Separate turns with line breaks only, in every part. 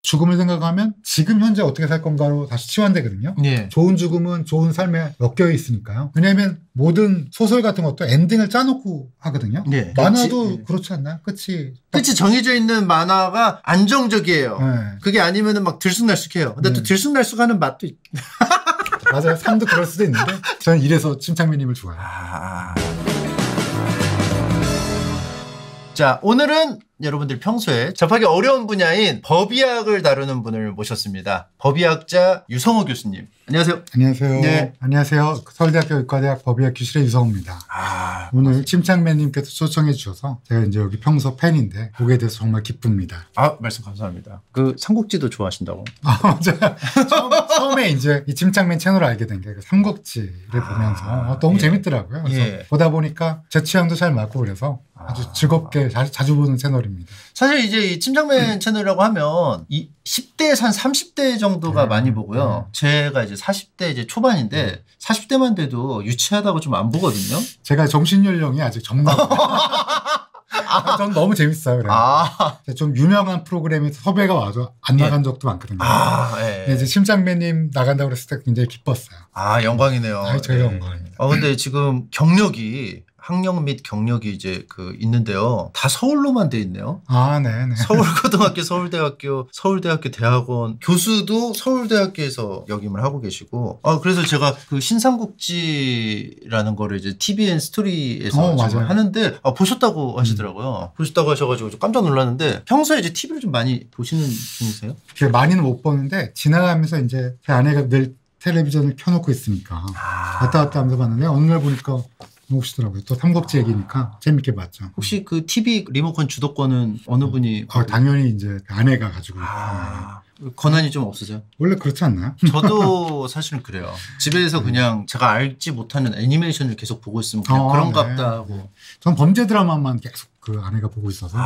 죽음을 생각하면 지금 현재 어떻게 살 건가로 다시 치환되거든요.
예.
좋은 죽음은 좋은 삶에 엮여 있으니까요. 왜냐하면 모든 소설 같은 것도 엔딩을 짜놓고 하거든요.
예.
만화도 그렇지 않나요? 끝이
정해져 있는 만화가 안정적이에요.
네.
그게 아니면은 막 들쑥날쑥해요. 근데 또 들쑥날쑥하는 맛도
맞아요. 삶도 그럴 수도 있는데 저는 이래서 침착맨님을 좋아해요.
자, 오늘은 여러분들 평소에 접하기 어려운 분야인 법의학을 다루는 분을 모셨습니다. 법의학자 유성호 교수님. 안녕하세요.
안녕하세요.
네.
안녕하세요. 서울대학교 의과대학 법의학 교실의 유성호입니다. 오늘 침착맨님께서 초청해 주셔서 제가 이제 여기 평소 팬인데 보게 돼서 정말 기쁩니다.
말씀 감사합니다. 그 삼국지도 좋아하신다고?
맞아요. 처음에 이제 이 침착맨 채널을 알게 된 게 삼국지를 보면서 너무 재밌더라고요. 그래서 보다 보니까 제 취향도 잘 맞고 그래서 아주 즐겁게 자주 보는 채널입니다.
사실 이제 이 침착맨 채널이라고 하면 이 10대에서 한 30대 정도가 많이 보고요. 제가 이제 40대 이제 초반인데 40대만 돼도 유치하다고 좀 안 보거든요.
제가 정신 연령이 아직 젊나요. 전 너무 재밌어요. 좀 유명한 프로그램에서 섭외가 와서 안 나간 적도 많거든요. 이제 침착맨님 나간다고 그랬을 때 굉장히 기뻤어요.
영광이네요.
저희가 영광입니다.
근데 지금 경력이 학력 및 경력이 이제 있는데요. 다 서울로만 돼 있네요.
네네.
서울고등학교, 서울대학교 대학원, 교수도 서울대학교에서 역임을 하고 계시고. 그래서 제가 그 신삼국지라는 거를 이제 TVN 스토리에서 지금 하는데, 보셨다고 하시더라고요. 보셨다고 하셔가지고 좀 깜짝 놀랐는데, 평소에 이제 TV를 좀 많이 보시는 중이세요?
많이는 못 보는데, 지나가면서 이제 제 아내가 늘 텔레비전을 켜놓고 있으니까, 왔다 갔다 하면서 봤는데, 어느 날 보니까, 오시더라고요. 또 삼국지 얘기니까 재밌게 봤죠.
혹시 그 TV 리모컨 주도권은 어느 분이?
당연히 이제 아내가 가지고.
권한이 좀 없으세요?
원래 그렇지 않나요?
저도 사실은 그래요. 집에서 그냥 제가 알지 못하는 애니메이션을 계속 보고 있으면 그냥 그런갑다 하고.
전 범죄 드라마만 계속 그 아내가 보고 있어서.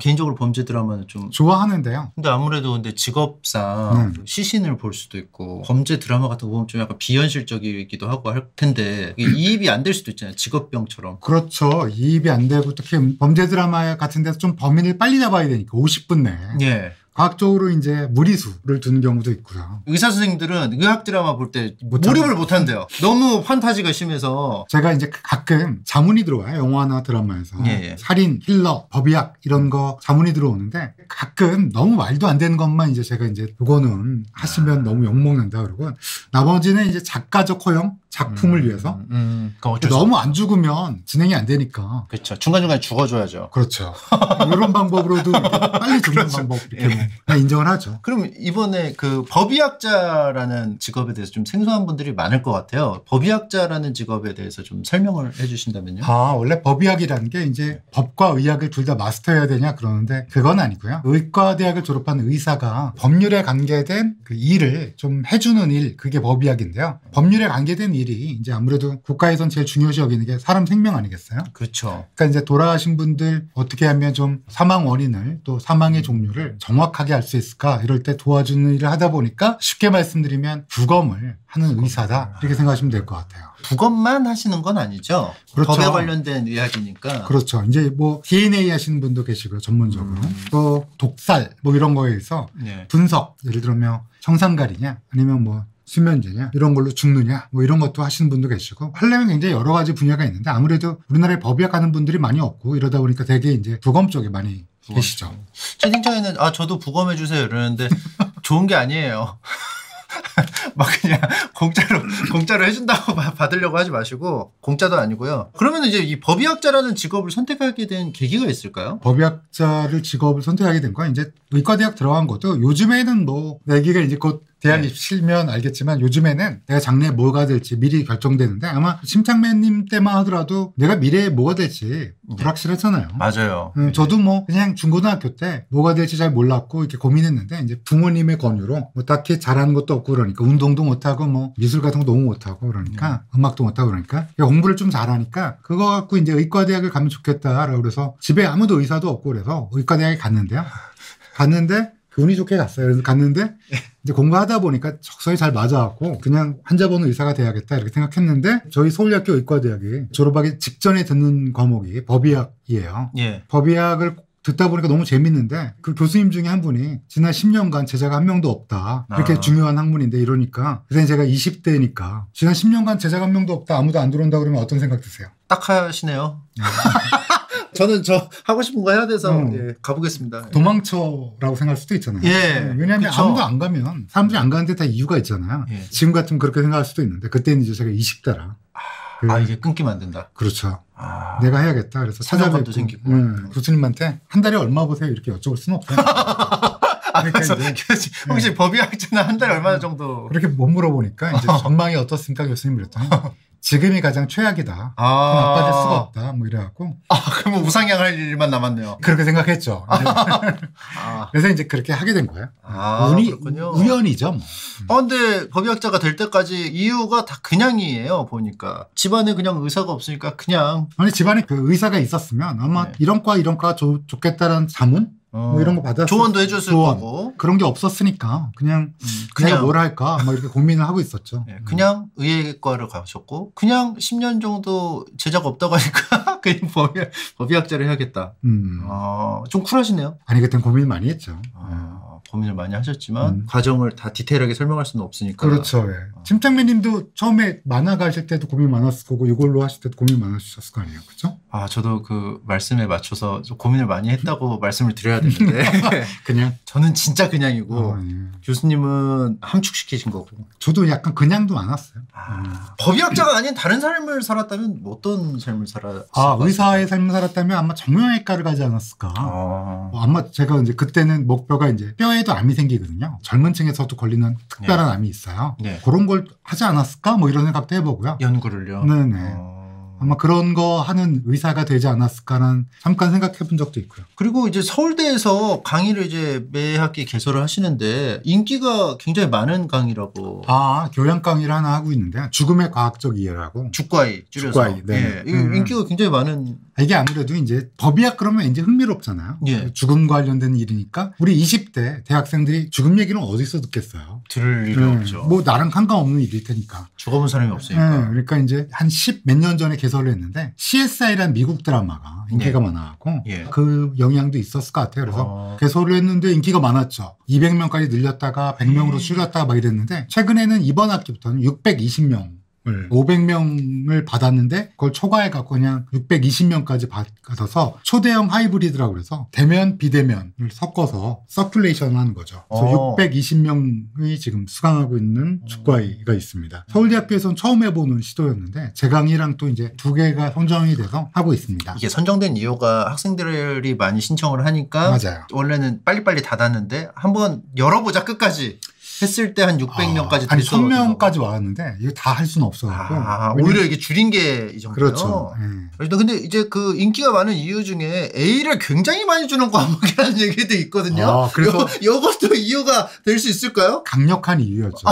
개인적으로 범죄 드라마는 좀
좋아하는데요.
근데 아무래도 직업상 시신을 볼 수도 있고 범죄 드라마 같은 거 보면 좀 약간 비현실적이기도 하고 할 텐데 이입이 안 될 수도 있잖아요. 직업병처럼.
그렇죠. 이입이 안 되고 특히 범죄 드라마 같은 데서 좀 범인을 빨리 잡아야 되니까 50분 내에. 과학적으로 이제 무리수를 두는 경우도 있고요.
의사 선생님들은 의학 드라마 볼 때 몰입을 못 한대요. 너무 판타지가 심해서.
제가 이제 가끔 자문이 들어와요. 영화나 드라마에서. 살인, 힐러, 법의학 이런 거 자문이 들어오는데 가끔 너무 말도 안 되는 것만 이제 제가 이제 그거는 하시면 너무 욕먹는다 그러고 나머지는 이제 작가적 허용 작품을 위해서 너무 안 죽으면 진행이 안 되니까.
그렇죠. 중간중간에 죽어줘야죠.
그렇죠. 이런 방법으로도 빨리 죽는 방법 이렇게 인정을 하죠.
그럼 이번에 그 법의학자라는 직업에 대해서 좀 생소한 분들이 많을 것 같아요. 법의학자라는 직업에 대해서 좀 설명을 해주신다면요.
원래 법의학이라는 게 이제 법과 의학을 둘 다 마스터해야 되냐 그러는데 그건 아니고요. 의과대학을 졸업한 의사가 법률에 관계된 그 일을 좀 해주는 일, 그게 법의학인데요. 법률에 관계된 일이 이제 아무래도 국가에선 제일 중요시 여기는 게 사람 생명 아니겠어요?
그렇죠.
그러니까 이제 돌아가신 분들 어떻게 하면 좀 사망 원인을 또 사망의 종류를 정확하게 알 수 있을까 이럴 때 도와주는 일을 하다 보니까 쉽게 말씀드리면 부검을 하는 의사다 이렇게 생각하시면 될 것 같아요.
부검만 하시는 건 아니죠?
그렇죠.
법에 관련된 의학이니까.
그렇죠. 이제 뭐 DNA 하시는 분도 계시고요. 전문적으로. 또 독살 뭐 이런 거에서 분석 예를 들면 청산가리냐 아니면 뭐 수면제냐 이런 걸로 죽느냐 뭐 이런 것도 하시는 분도 계시고 하려면 굉장히 여러 가지 분야가 있는데 아무래도 우리나라에 법의학 하는 분들이 많이 없고 이러다 보니까 되게 이제 부검 쪽에 많이 계시죠.
채팅창에는 저도 부검해 주세요 이러는데 좋은 게 아니에요. 막 그냥 공짜로 해준다고 받으려고 하지 마시고 공짜도 아니고요. 그러면 이제 이 법의학자라는 직업을 선택하게 된 계기가 있을까요?
법의학자를 직업을 선택하게 된 건 이제 의과대학 들어간 것도 요즘에는 뭐 내기가 이제 곧 대학 입시면 알겠지만 요즘에는 내가 장래에 뭐가 될지 미리 결정되는데 아마 침착맨님 때만 하더라도 내가 미래에 뭐가 될지 불확실했잖아요.
맞아요.
저도 뭐 그냥 중고등학교 때 뭐가 될지 잘 몰랐고 이렇게 고민했는데 이제 부모님의 권유로 뭐 딱히 잘하는 것도 없고 그러니까 운동도 못하고 뭐 미술 같은 거 너무 못하고 그러니까 음악도 못하고 그러니까 공부를 좀 잘하니까 그거 갖고 이제 의과대학을 가면 좋겠다라고 그래서 집에 아무도 의사도 없고 그래서 의과대학에 갔는데요. 갔는데 운이 좋게 갔어요. 그래서 갔는데 이제 공부하다 보니까 적성이 잘 맞아갖고 그냥 환자보는 의사가 돼야겠다 이렇게 생각했는데 저희 서울대학교 의과대학이 졸업하기 직전에 듣는 과목이 법의학이에요. 법의학을 듣다 보니까 너무 재밌는데 그 교수님 중에 한 분이 지난 10년간 제자가 한 명도 없다. 이렇게 중요한 학문인데 이러니까 그때 제가 20대니까 지난 10년간 제자가 한 명도 없다. 아무도 안 들어온다 그러면 어떤 생각 드세요?
딱 하시네요. 저는 저 하고 싶은 거 해야 돼서 예, 가보겠습니다.
도망쳐라고 생각할 수도 있잖아요.
예,
왜냐하면
그쵸.
아무도 안 가면 사람들이 안 가는데 다 이유가 있잖아요.
예.
지금 같으면 그렇게 생각할 수도 있는데 그때는 이제 제가 20대라.
이게 끊기면 안 된다.
그렇죠. 내가 해야겠다. 그래서
사명감도
찾아뵙고
생기고.
교수님한테 한 달에 얼마 보세요 이렇게 여쭤볼 수는 없어요.
그래서
이제,
혹시 법의학자는 한 달에 얼마 정도?
그렇게 못 물어보니까 이제 전망이 어떻습니까 교수님 그랬더니 지금이 가장 최악이다. 더 나빠질 수가 없다. 뭐 이래갖고.
그러면 우상향할 일만 남았네요.
그렇게 생각했죠. 그래서 이제 그렇게 하게 된 거예요.
그렇군요.
우연이죠. 뭐.
근데 법의학자가 될 때까지 이유가 다 그냥이에요. 보니까 집안에 그냥 의사가 없으니까 그냥.
아니 집안에 그 의사가 있었으면 아마
네.
이런 과가 좋겠다라는 자문 뭐 이런 거 받았을
조언도 해줬을 거고.
그런 게 없었으니까 그냥 내가 뭘 할까 뭐 이렇게 고민을 하고 있었죠.
네, 그냥 의예과를 가셨고 그냥 10년 정도 제자가 없다고 하니까 그냥 법의학자를 해야겠다. 좀 쿨하시네요.
아니 그땐 고민 많이 했죠.
고민을 많이 하셨지만 과정을 다 디테일하게 설명할 수는 없으니까.
그렇죠. 예. 침착맨님도 처음에 만화 가실 때도 고민 많았을 거고 이걸로 하실 때도 고민 많으셨을 거 아니에요, 그렇죠?
저도 그 말씀에 맞춰서 좀 고민을 많이 했다고 말씀을 드려야 되는데
그냥
저는 진짜 그냥이고
예.
교수님은 함축시키신 거고.
저도 약간 그냥도 많았어요.
법의학자가 아닌 다른 삶을 살았다면 어떤 삶을 살았을까요?
의사의 삶을 살았다면 아마 정형외과를 가지 않았을까. 아마 제가 이제 그때는 목표가 이제 뼈에도 암이 생기거든요. 젊은 층에서도 걸리는 특별한 암이 있어요.
네.
그런 걸 하지 않았을까? 뭐 이런 생각도 해보고요.
연구를요?
네네. 아마 그런 거 하는 의사가 되지 않았을까라는 잠깐 생각해 본 적도 있고요.
그리고 이제 서울대에서 강의를 이제 매 학기 개설을 하시는데 인기가 굉장히 많은 강의라고.
교양 강의를 하나 하고 있는데 죽음의 과학적 이해라고.
죽과이 줄여서.
죽과이. 네.
예. 인기가 굉장히 많은.
이게 아무래도 이제 법의학 그러면 이제 흥미롭잖아요.
예.
죽음 관련된 일이니까 우리 20대 대학생들이 죽음 얘기는 어디서 듣겠어요.
들을 일이 없죠.
뭐 나랑 상관없는 일일 테니까.
죽어본 사람이 없으니까.
그러니까 이제 한 10 몇 년 전에 개설을 했는데 CSI라는 미국 드라마가 인기가 많아갖고 그 영향도 있었을 것 같아요. 그래서 개설을 했는데 인기가 많았죠. 200명까지 늘렸다가 100명으로 줄였다가 막 이랬는데 최근에는 이번 학기부터는 620명 500명을 받았는데 그걸 초과해갖고 그냥 620명까지 받아서 초대형 하이브리드라고 그래서 대면 비대면을 섞어서 서큘레이션을 하는 거죠. 그래서 620명이 지금 수강하고 있는 축과이가 있습니다. 서울대학교에서는 처음 해보는 시도였는데 제 강의랑 또 이제 두 개가 선정이 돼서 하고 있습니다.
이게 선정된 이유가 학생들이 많이 신청을 하니까
맞아요.
원래는 빨리빨리 닫았는데 한번 열어보자 끝까지 했을 때 한 600명까지
한 1000명까지 왔는데 이거 다 할 수는 없어가지고
오히려 이게 줄인 게 이 정도요.
그렇죠.
근데 이제 그 인기가 많은 이유 중에 A를 굉장히 많이 주는 과목이라는 얘기도 있거든요.
그래서
이것도 이유가 될 수 있을까요?
강력한 이유였죠.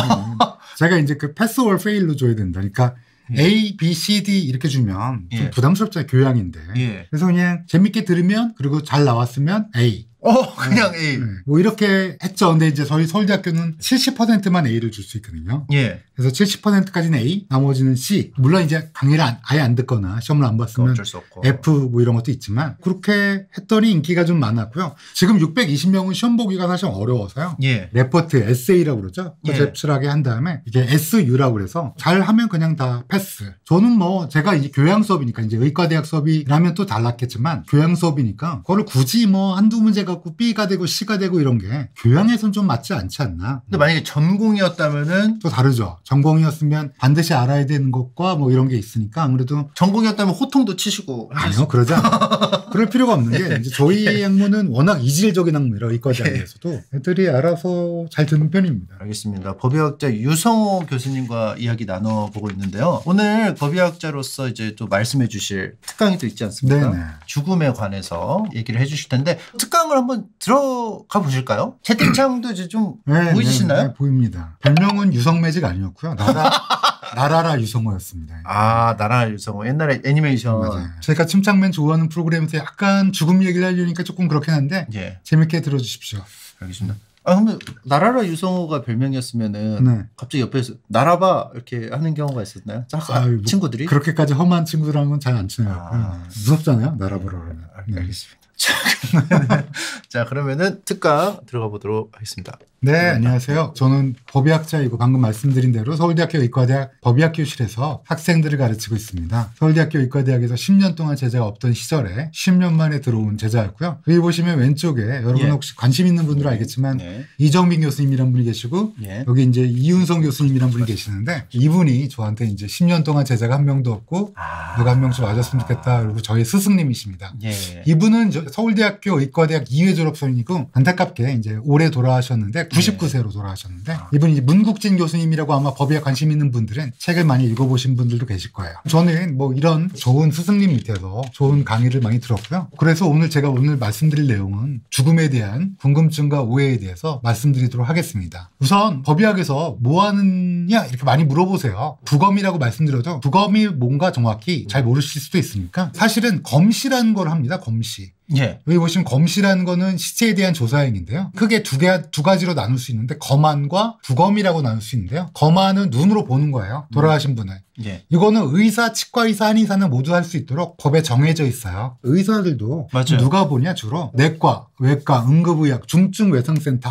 제가 이제 그 패스 올 페일로 줘야 된다. 그러니까 A, B, C, D 이렇게 주면 좀 부담스럽잖아요. 교양인데. 그래서 그냥 재밌게 들으면 그리고 잘 나왔으면 A.
그냥 A.
뭐 이렇게 했죠. 근데 이제 저희 서울대학교는 70%만 A를 줄 수 있거든요. 그래서 70%까지는 A, 나머지는 C. 물론 이제 강의를 아예 안 듣거나 시험을 안 봤으면
어쩔 수 없고.
F 뭐 이런 것도 있지만 그렇게 했더니 인기가 좀 많았고요. 지금 620명은 시험 보기가 사실 어려워서요. 레포트, 에세이라고 그러죠. 제출하게 한 다음에 이게 SU라고 그래서 잘하면 그냥 다 패스. 저는 뭐 제가 이제 교양 수업이니까 이제 의과대학 수업이라면 또 달랐겠지만 교양 수업이니까 그거를 굳이 뭐 한두 문제 갖고 B가 되고 C가 되고 이런 게 교양에선 좀 맞지 않지 않나.
근데 만약에 전공이었다면은
또 다르죠. 전공이었으면 반드시 알아야 되는 것과 뭐 이런 게 있으니까 아무래도
전공이었다면 호통도 치시고
아니요 그러지 않아요. 그럴 필요가 없는 게 이제 저희 학문은 워낙 이질적인 학문이라 의과대학에서도 애들이 알아서 잘 듣는 편입니다.
알겠습니다. 법의학자 유성호 교수님과 이야기 나눠보고 있는데요. 오늘 법의학자로서 이제 또 말씀해 주실 특강이 또 있지 않습니까?
네네.
죽음에 관해서 얘기를 해 주실 텐데 특강을 한번 들어가 보실까요? 채팅창도 이제 좀 보이시나요?
네, 보입니다. 별명은 유성매직 아니었고요. 나라라 유성호였습니다.
나라라 유성호. 옛날에 애니메이션.
맞아요. 제가 침착맨 좋아하는 프로그램에서 약간 죽음 얘기를 하려니까 조금 그렇긴 한데 재밌게 들어주십시오.
알겠습니다. 근데 나라라 유성호가 별명이었으면은 갑자기 옆에서 나라봐 이렇게 하는 경우가 있었나요? 친구들이?
그렇게까지 험한 친구들하고는 잘 안 친해요. 무섭잖아요. 나라보라 그러면.
알겠습니다. 자, 그러면은 특강 들어가 보도록 하겠습니다.
네, 안녕하세요. 저는 법의학자이고 방금 말씀드린 대로 서울대학교 의과대학 법의학교실에서 학생들을 가르치고 있습니다. 서울대학교 의과대학에서 10년 동안 제자가 없던 시절에 10년 만에 들어온 제자였고요. 여기 보시면 왼쪽에 여러분 혹시 관심 있는 분들은 알겠지만 이정빈 교수님이란 분이 계시고 여기 이제 이윤성 교수님이란 분이 계시는데 이분이 저한테 이제 10년 동안 제자가 한 명도 없고 누가 한 명씩 와줬으면 좋겠다. 그리고 저희 스승님이십니다. 이분은 서울대학교 의과대학 2회 졸업생이고 안타깝게 이제 올해 돌아가셨는데 99세로 돌아가셨는데 이분이 문국진 교수님이라고 아마 법에 관심 있는 분들은 책을 많이 읽어보신 분들도 계실 거예요. 저는 뭐 이런 좋은 스승님 밑에서 좋은 강의를 많이 들었고요. 그래서 제가 오늘 말씀드릴 내용은 죽음에 대한 궁금증과 오해에 대해서 말씀드리도록 하겠습니다. 우선 법의학에서 뭐 하느냐 이렇게 많이 물어보세요. 부검이라고 말씀드려도 부검이 뭔가 정확히 잘 모르실 수도 있으니까 사실은 검시라는 걸 합니다. 검시. 여기 보시면 검시라는 거는 시체에 대한 조사행위인데요. 크게 두 가지로 나눌 수 있는데 검안과 부검이라고 나눌 수 있는데요. 검안은 눈으로 보는 거예요. 돌아가신 분을. 이거는 의사, 치과의사, 한의사는 모두 할 수 있도록 법에 정해져 있어요. 의사들도 맞아요. 누가 보냐 주로 내과, 외과, 응급의학, 중증외상센터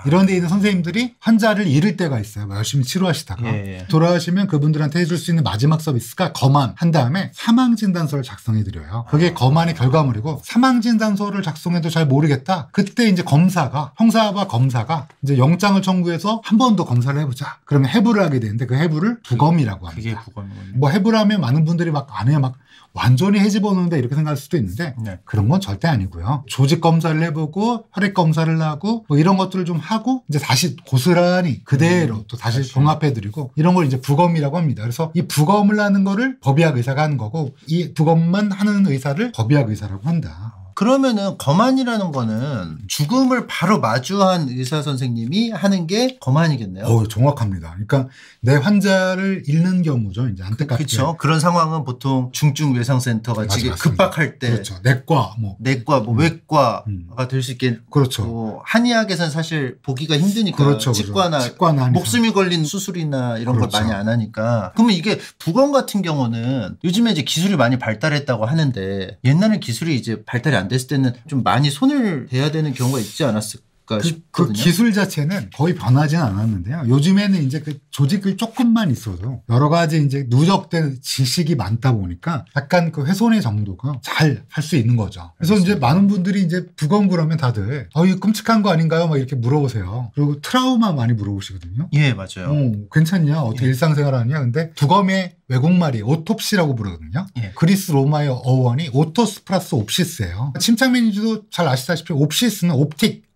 이런 데 있는 선생님들이 환자를 잃을 때가 있어요. 열심히 치료하시다가 돌아가시면 그분들한테 해줄 수 있는 마지막 서비스가 검안 한 다음에 사망진단서를 작성해드려요. 그게 검안의 결과물이고 사망진단서를 작성해도 잘 모르겠다. 그때 이제 형사와 검사가 이제 영장을 청구해서 한 번 더 검사를 해보자. 그러면 해부를 하게 되는데 그 해부를 부검이라고 합니다.
그게 부검이군요.
뭐 해부를 하면 많은 분들이 막 안 해요. 막 완전히 해집어놓는다 이렇게 생각할 수도 있는데 그런 건 절대 아니고요. 조직 검사를 해보고 혈액 검사를 하고 뭐 이런 것들을 좀 하고 이제 다시 고스란히 그대로 또 다시 종합해드리고 이런 걸 이제 부검이라고 합니다. 그래서 이 부검을 하는 거를 법의학 의사가 하는 거고 이 부검만 하는 의사를 법의학 의사라고 한다.
그러면은 검안이라는 거는 죽음을 바로 마주한 의사 선생님이 하는 게 검안이겠네요.
정확합니다. 그러니까 내 환자를 잃는 경우죠. 이제 안타깝게.
그렇죠. 그런 상황은 보통 중증외상센터가 지금 급박할 때,
그렇죠. 내과,
외과가 될 수 있겠.
그렇죠.
한의학에서는 사실 보기가 힘드니까
그렇죠.
치과나 목숨이 걸린 수술이나 이런 걸 많이 안 하니까. 그러면 이게 부검 같은 경우는 요즘에 이제 기술이 많이 발달했다고 하는데 옛날에 기술이 이제 발달이 안 됐을 때는 좀 많이 손을 대야 되는 경우가 있지 않았을까 싶거든요.
그 기술 자체는 거의 변하지는 않았는데요. 요즘에는 이제 그 조직을 조금만 있어도 여러 가지 이제 누적된 지식이 많다 보니까 약간 그 훼손의 정도가 잘 할 수 있는 거죠. 그래서 이제 많은 분들이 이제 부검 그러면 다들 이거 끔찍한 거 아닌가요? 막 이렇게 물어보세요. 그리고 트라우마 많이 물어보시거든요.
예, 맞아요.
괜찮냐? 어떻게 일상생활 하냐? 근데 부검의 외국말이 오톱시라고 부르거든요. 그리스 로마의 어원이 오토스 플러스 옵시스예요. 침착맨이도 잘 아시다시피 옵시스는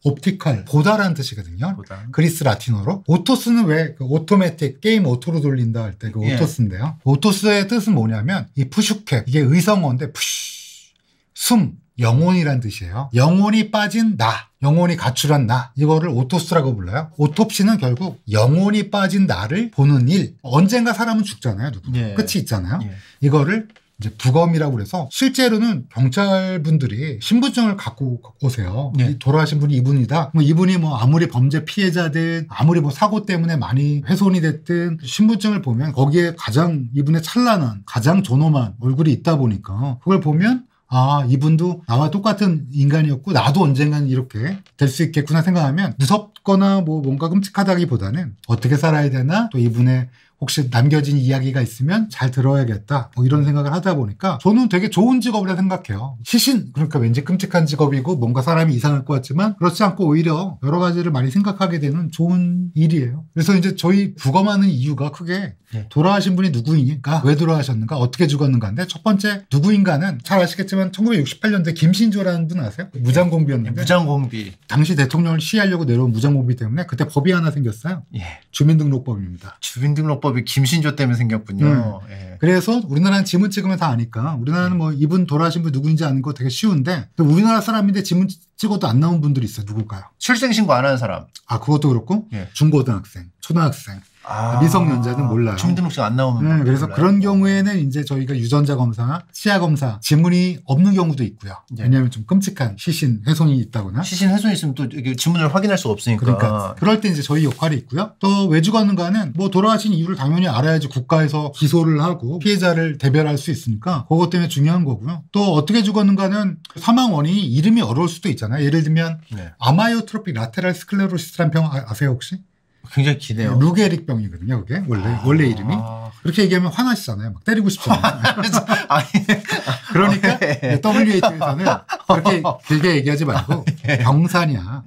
옵티컬, 보다라는 뜻이거든요. 그리스 라틴어로. 오토스는 왜 오토매틱, 게임 오토로 돌린다 할 때 그 오토스인데요. 오토스의 뜻은 뭐냐면 이 푸슈캡, 이게 의성어인데 숨, 영혼이란 뜻이에요. 영혼이 빠진 나, 영혼이 가출한 나, 이거를 오토스라고 불러요. 오톱시는 결국 영혼이 빠진 나를 보는 일. 언젠가 사람은 죽잖아요. 누구나. 끝이 있잖아요. 이거를 이제 부검이라고 그래서 실제로는 경찰분들이 신분증을 갖고 오세요. 돌아가신 분이 이분이다. 이분이 아무리 범죄 피해자든 아무리 사고 때문에 많이 훼손이 됐든 신분증을 보면 거기에 가장 이분의 찬란한 가장 존엄한 얼굴이 있다 보니까 그걸 보면 이분도 나와 똑같은 인간이었고 나도 언젠간 이렇게 될 수 있겠구나 생각하면 무섭거나 뭔가 끔찍하다기보다는 어떻게 살아야 되나 또 이분의 혹시 남겨진 이야기가 있으면 잘 들어야겠다 이런 생각을 하다 보니까 저는 되게 좋은 직업이라 생각해요. 시신 그러니까 왠지 끔찍한 직업이고 뭔가 사람이 이상할 것 같지만 그렇지 않고 오히려 여러 가지를 많이 생각하게 되는 좋은 일이에요. 그래서 이제 저희 부검하는 이유가 크게 돌아가신 분이 누구이니까 왜 돌아가셨는가 어떻게 죽었는가인데 첫 번째 누구인가는 잘 아시겠지만 1968년도에 김신조라는 분 아세요? 무장공비였는데
무장공비
당시 대통령을 시해하려고 내려온 무장공비 때문에 그때 법이 하나 생겼어요. 주민등록법입니다.
주민등록법이 김신조 때문에 생겼군요.
그래서 우리나라는 지문 찍으면 다 아니까 우리나라는 이분 돌아가신 분 누구인지 아는 거 되게 쉬운데 우리나라 사람인데 지문 찍어도 안 나온 분들이 있어요. 누굴까요?
출생신고 안 하는 사람.
그것도 그렇고 중고등학생, 초등학생 미성년자는 몰라요.
주민등록증 안 나오면
그래서
몰라요?
그런 경우에는 이제 저희가 유전자 검사나 치아 검사 지문이 없는 경우도 있고요.
네.
왜냐하면 좀 끔찍한 시신 훼손이 있다거나.
시신 훼손이 있으면 또 이게 지문을 확인할 수가 없으니까.
그러니까 그럴 때 이제 저희 역할이 있고요. 또 왜 죽었는가는 뭐 돌아가신 이유를 당연히 알아야지 국가에서 기소를 하고 피해자를 대별할 수 있으니까 그것 때문에 중요한 거고요. 또 어떻게 죽었는가는 사망 원인이 이름이 어려울 수도 있잖아요. 예를 들면 아마이오트로픽 라테랄 스클레로시스라는 병 아세요 혹시?
굉장히 기네요.
루게릭 병이거든요. 그게 원래 이름이. 그렇게 얘기하면 화나시잖아요. 막 때리고 싶잖아요. 그러니까 WHO에서는 그렇게 길게 얘기하지 말고 병사냐,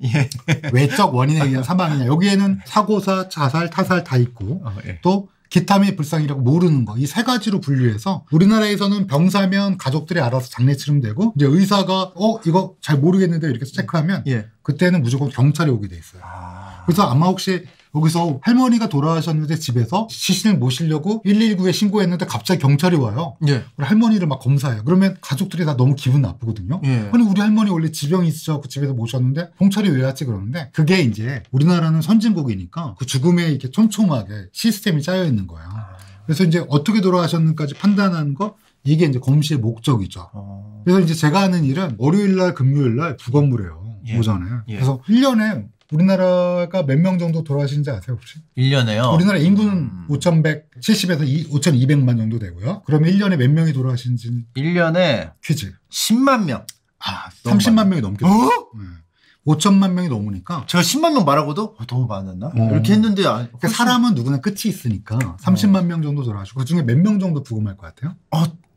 외적 원인에 의한 사망이냐. 여기에는 사고사, 자살, 타살 다 있고 또 기타 및 불상이라고 모르는 거. 이 세 가지로 분류해서 우리나라에서는 병사면 가족들이 알아서 장례 치르면 되고 이제 의사가 이거 잘 모르겠는데 이렇게 체크하면 그때는 무조건 경찰이 오게 돼 있어요. 그래서 아마 혹시 여기서 할머니가 돌아가셨는데 집에서 시신을 모시려고 119에 신고했는데 갑자기 경찰이 와요. 우리 할머니를 막 검사해요. 그러면 가족들이 다 너무 기분 나쁘거든요. 아니 우리 할머니 원래 지병이 있으셔서 집에서 모셨는데 경찰이 왜 왔지 그러는데 그게 이제 우리나라는 선진국이니까 그 죽음에 이렇게 촘촘하게 시스템이 짜여 있는 거예요. 그래서 이제 어떻게 돌아가셨는지까지 판단하는 거 이게 이제 검시의 목적이죠. 그래서 이제 제가 하는 일은 월요일 날 금요일 날 부검을 해요. 오전에. 그래서 1년에 우리나라가 몇 명 정도 돌아가시는지 아세요 혹시?
1년에요?
우리나라 인구는 5,170에서 5,200만 정도 되고요. 그러면 1년에 몇 명이 돌아가시는지
1년에
퀴즈.
10만 명.
30만 명이 넘게 5천만 명이 넘으니까
제가 10만 명 말하고도 너무 많았나? 이렇게 했는데
그러니까 사람은 누구나 끝이 있으니까 30만 명 정도 돌아가시고 그중에 몇 명 정도 부검할 것 같아요?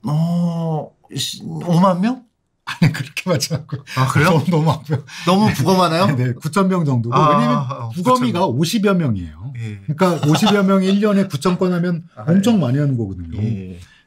5만 명?
아니 그렇게 많지 않고.
그래요?
너무 아파요.
너무 부검하나요?
네, 9,000명 정도고. 왜냐면 부검이가 50여 명이에요. 그러니까 50여 명이 1년에 9,000건 하면 엄청 많이 하는 거거든요.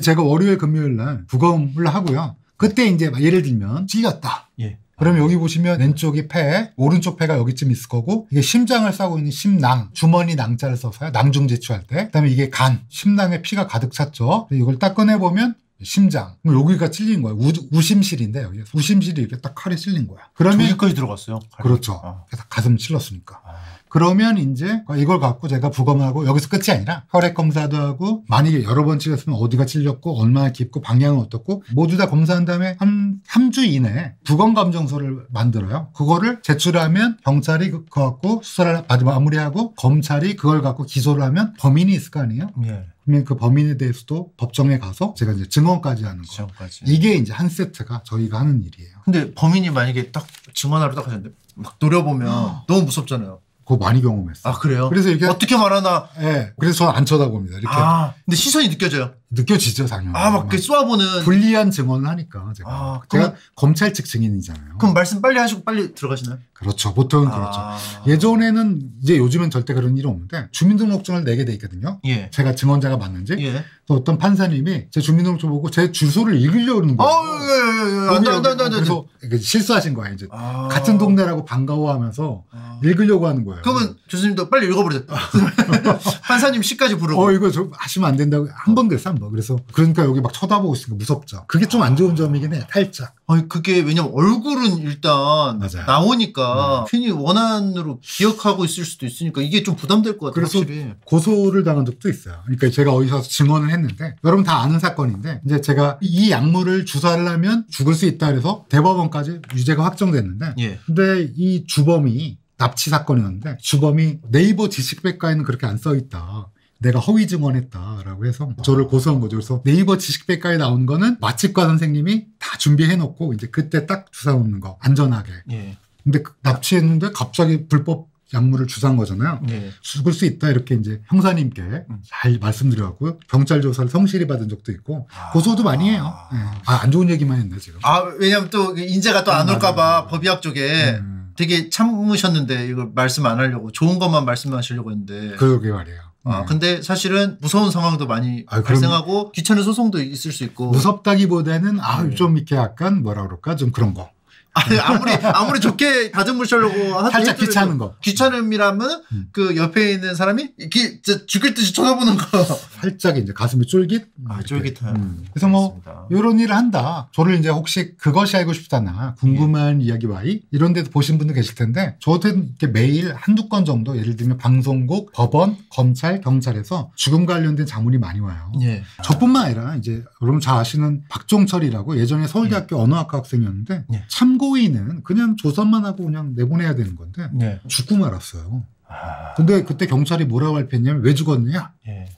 제가 월요일 금요일 날 부검을 하고요. 그때 이제 예를 들면 찔렸다. 그러면 여기 보시면 왼쪽이 폐, 오른쪽 폐가 여기쯤 있을 거고 이게 심장을 싸고 있는 심낭, 주머니 낭자를 써서요. 낭중 제취할 때. 그다음에 이게 간, 심낭에 피가 가득 찼죠. 이걸 딱 꺼내보면 심장. 여기가 찔린 거예요. 우심실인데 여기 우심실이 이렇게 딱 칼이 찔린 거야. 그러면
여기까지 들어갔어요. 칼이.
그렇죠. 그래서 가슴 찔렀으니까. 그러면 이제 이걸 갖고 제가 부검하고 여기서 끝이 아니라 혈액 검사도 하고 만약에 여러 번 찔렸으면 어디가 찔렸고 얼마나 깊고 방향은 어떻고 모두 다 검사한 다음에 한 3주 이내에 부검 감정서를 만들어요. 그거를 제출하면 경찰이 그거 갖고 수사를 마무리하고 검찰이 그걸 갖고 기소를 하면 범인이 있을 거 아니에요? 그러면 그 범인에 대해서도 법정에 가서 제가 이제 증언까지 하는 거. 이게 이제 한 세트가 저희가 하는 일이에요.
근데 범인이 만약에 딱 증언하러 딱 하셨는데 막 노려보면 너무 무섭잖아요.
그거 많이 경험했어요.
그래요?
그래서 이렇게
어떻게 말하나?
네. 그래서 저는 안 쳐다봅니다. 이렇게.
근데 시선이 느껴져요.
느껴지죠, 당연히.
막 쏘아보는.
불리한 증언을 하니까 제가 검찰 측 증인이잖아요.
그럼 말씀 빨리 하시고 빨리 들어가시나요?
그렇죠. 보통은 그렇죠. 예전에는 이제 요즘은 절대 그런 일이 없는데 주민등록증을 내게 돼 있거든요. 제가 증언자가 맞는지. 또 어떤 판사님이 제 주민등록증 보고 제 주소를 읽으려고 그러는 거예요. 그래서 실수하신 거예요. 이제 같은 동네라고 반가워하면서 읽으려고 하는 거예요.
그러면 교수님도 빨리 읽어버리세요. 판사님 시까지 부르고.
이거 좀 하시면 안 된다고 한 번 그랬어, 한 번. 그래서 그러니까 여기 막 쳐다보고 있으니까 무섭죠. 그게 좀 안 좋은 점이긴 해, 살짝.
그게 왜냐면 얼굴은 일단 나오니까 괜히 원한으로 기억하고 있을 수도 있으니까 이게 좀 부담될 것 같아요.
그래서
확실히.
고소를 당한 적도 있어요. 그러니까 제가 어디서 증언을 했는데 여러분 다 아는 사건인데 이제 제가 이 약물을 주사를 하면 죽을 수 있다 그래서 대법원까지 유죄가 확정됐는데 근데 이 주범이 납치 사건이었는데 주범이 네이버 지식백과에는 그렇게 안 써 있다. 내가 허위 증언했다라고 해서 저를 고소한 거죠. 그래서 네이버 지식백과에 나온 거는 마취과 선생님이 다 준비해놓고 이제 그때 딱 주사 놓는 거 안전하게. 근데 납치했는데 갑자기 불법 약물을 주사한 거잖아요. 죽을 수 있다 이렇게 이제 형사님께 잘 말씀드려갖고 경찰 조사를 성실히 받은 적도 있고 고소도 많이 해요. 안 좋은 얘기만 했네 지금.
왜냐면 또 인재가 또 안 올까봐 법의학 쪽에 되게 참으셨는데 이걸 말씀 안 하려고 좋은 것만 말씀하시려고 했는데.
그러게 말이에요.
근데 사실은 무서운 상황도 많이 발생하고 귀찮은 소송도 있을 수 있고.
무섭다기보다는 좀 이렇게 약간 뭐라 그럴까 좀 그런 거.
아니, 아무리 좋게 다듬으시려고 하더라도
살짝 귀찮은 거.
귀찮음이라면 그 옆에 있는 사람이 이렇게 죽일 듯이 쳐다보는 거.
살짝 이제 가슴이 쫄깃.
쫄깃한.
그래서 뭐 이런 일을 한다. 저를 이제 혹시 그것이 알고 싶다나 궁금한 이야기 와이 이런 데도 보신 분도 계실 텐데 저도 이렇게 매일 한두 건 정도 예를 들면 방송국, 법원, 검찰, 경찰에서 죽음 관련된 자문이 많이 와요.
예.
저뿐만 아니라 이제 여러분 잘 아시는 박종철이라고 예전에 서울대학교 언어학과 학생이었는데
예.
참고인은 그냥 조사만 하고 그냥 내보내야 되는 건데
예.
죽고 말았어요. 근데 그때 경찰이 뭐라고 발표했냐면 왜 죽었느냐?
예.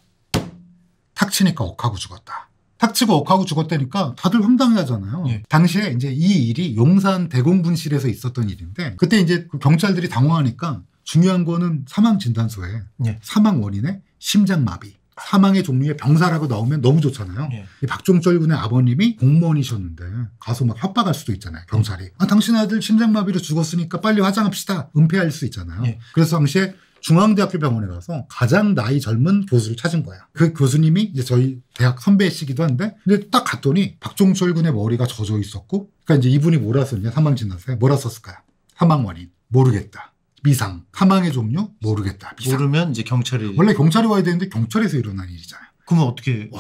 탁 치니까 억하고 죽었다. 탁 치고 억하고 죽었다니까 다들 황당해하잖아요.
예.
당시에 이제 이 일이 용산 대공분실에서 있었던 일인데 그때 이제 그 경찰들이 당황하니까 중요한 거는 사망 진단서에
예.
사망 원인에 심장마비, 사망의 종류에 병사라고 나오면 너무 좋잖아요.
예.
이 박종철 군의 아버님이 공무원이셨는데 가서 막 협박할 수도 있잖아요. 경찰이. 당신 아들 심장마비로 죽었으니까 빨리 화장합시다. 은폐할 수 있잖아요.
예.
그래서 당시에 중앙대학교 병원에 가서 가장 나이 젊은 교수를 찾은 거야. 그 교수님이 이제 저희 대학 선배시기도 한데 근데 딱 갔더니 박종철 군의 머리가 젖어 있었고 그러니까 이제 이분이 뭐라 썼냐 사망진단서에 뭐라 썼을까요? 사망 원인 모르겠다. 미상 사망의 종류 모르겠다. 미상.
모르면 이제 경찰이
원래 경찰이 와야 되는데 경찰에서 일어난 일이잖아요.
그러면 어떻게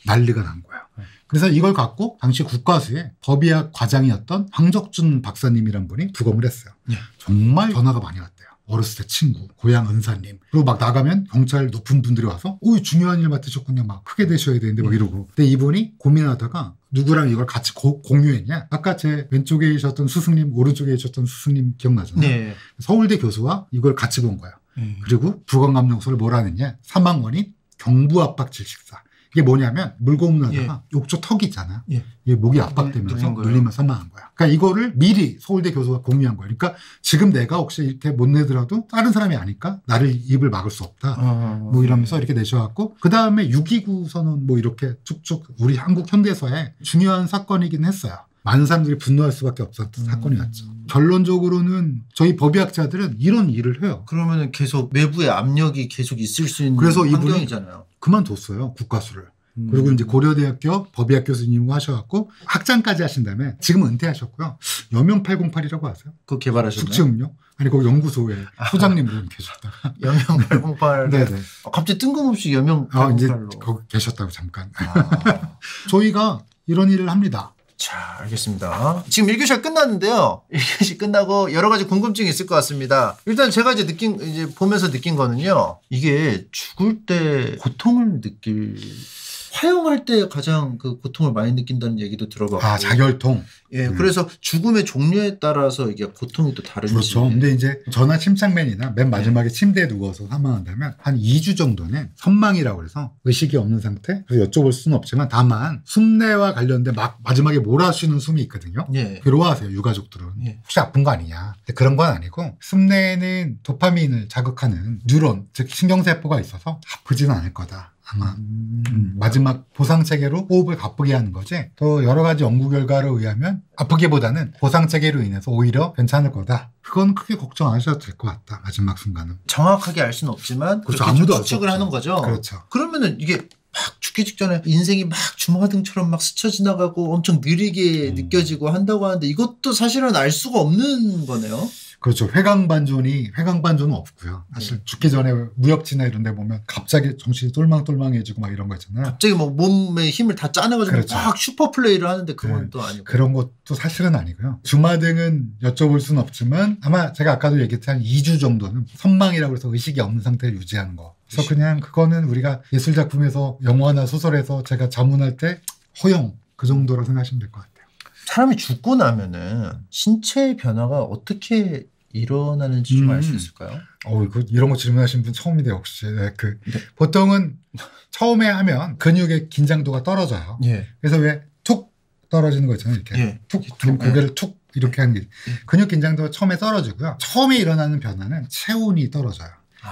난리가 난 거야. 그래서 이걸 갖고 당시 국가수의 법의학 과장이었던 황적준 박사님이란 분이 부검을 했어요.
예.
정말 전화가 많이 왔대요. 어렸을 때 친구, 고향 은사님. 그리고 막 나가면 경찰 높은 분들이 와서 중요한 일 맡으셨군요. 막 크게 되셔야 되는데 막 이러고. 근데 이분이 고민하다가 누구랑 이걸 같이 공유했냐. 아까 제 왼쪽에 계셨던 스승님, 오른쪽에 계셨던 스승님 기억나잖아요.
네.
서울대 교수와 이걸 같이 본 거예요. 그리고 부검감정서를 뭐라 하느냐. 사망 원인 경부압박 질식사. 이게 뭐냐면 물고문하다가 욕조 턱이 있잖아.
예.
이게 목이 압박되면서 눌리면 사망한 거야. 그러니까 이거를 미리 서울대 교수가 공유한 거야. 그러니까 지금 내가 혹시 이렇게 못 내더라도 다른 사람이 아니까 나를 입을 막을 수 없다. 뭐 이러면서 이렇게 내셔갖고 그 다음에 6.29 선언 뭐 이렇게 쭉쭉 우리 한국 현대사에 중요한 사건이긴 했어요. 많은 사람들이 분노할 수밖에 없었던 사건이었죠. 결론적으로는 저희 법의학자들은 이런 일을 해요.
그러면은 계속 외부의 압력이 계속 있을 수 있는
그래서
환경이잖아요.
그만뒀어요. 국가수를. 그리고 이제 고려대학교 법의학 교수님으로 하셔갖고 학장까지 하신 다음에 지금 은퇴하셨고요. 여명 808이라고 아세요?
그거 개발하셨나요?
숙지음료? 아니 그 연구소에 소장님으로 계셨다가
여명 808.
네네.
갑자기 뜬금없이 여명 808로.
이제 거기 계셨다고 잠깐. 저희가 이런 일을 합니다.
자, 알겠습니다. 지금 1교시가 끝났는데요. 1교시 끝나고 여러 가지 궁금증이 있을 것 같습니다. 일단 제가 이제 보면서 느낀 거는요. 이게 죽을 때 고통을 화형할 때 가장 그 고통을 많이 느낀다는 얘기도 들어봤고.
자결통.
예, 그래서 죽음의 종류에 따라서 이게 고통이 또 다른지.
그렇죠. 근데 이제 전화 침착맨이나 맨 마지막에 침대에 누워서 사망한다면 한 2주 정도는 선망이라고 해서 의식이 없는 상태. 그래서 여쭤볼 수는 없지만 다만 숨내와 관련된 마지막에 몰아쉬는 숨이 있거든요.
예.
괴로워하세요, 유가족들은.
예.
혹시 아픈 거 아니냐. 근데 그런 건 아니고 숨내에는 도파민을 자극하는 뉴런, 즉 신경세포가 있어서 아프지는 않을 거다. 아마 마지막 보상체계로 호흡을 가쁘게 하는 거지. 또 여러 가지 연구 결과에 의하면 아프기보다는 보상체계로 인해서 오히려 괜찮을 거다. 그건 크게 걱정 안 하셔도 될 것 같다. 마지막 순간은.
정확하게 알 수는 없지만
그렇죠.
그렇게
아무도
추측을 하는 거죠.
그렇죠.
그러면은 이게 막 죽기 직전에 인생이 막 주마등처럼 막 스쳐 지나가고 엄청 느리게 느껴지고 한다고 하는데 이것도 사실은 알 수가 없는 거네요.
그렇죠. 회강반조는 없고요. 사실 죽기 전에 무협지나 이런 데 보면 갑자기 정신이 똘망똘망해지고 막 이런 거 있잖아요.
갑자기 뭐 몸에 힘을 다 짜내가지고
그렇죠.
막 슈퍼플레이를 하는데 그건 또 아니고.
그런 것도 사실은 아니고요. 주마등은 여쭤볼 수는 없지만 아마 제가 아까도 얘기했듯이 한 2주 정도는 선망이라고 해서 의식이 없는 상태를 유지하는 거. 그래서 그냥 그거는 우리가 예술작품에서 영화나 소설에서 제가 자문할 때 허용 그 정도로 생각하시면 될 것 같아요.
사람이 죽고 나면은 신체의 변화가 어떻게 일어나는지 좀 알 수 있을까요?
이런 거 질문하신 분 처음인데 혹시 보통은 처음에 하면 근육의 긴장도가 떨어져요.
예.
그래서 왜 툭 떨어지는 거 있잖아요. 이렇게
예.
툭 고개를 툭 이렇게 하는 게 근육 긴장도가 처음에 떨어지고요. 처음에 일어나는 변화는 체온이 떨어져요.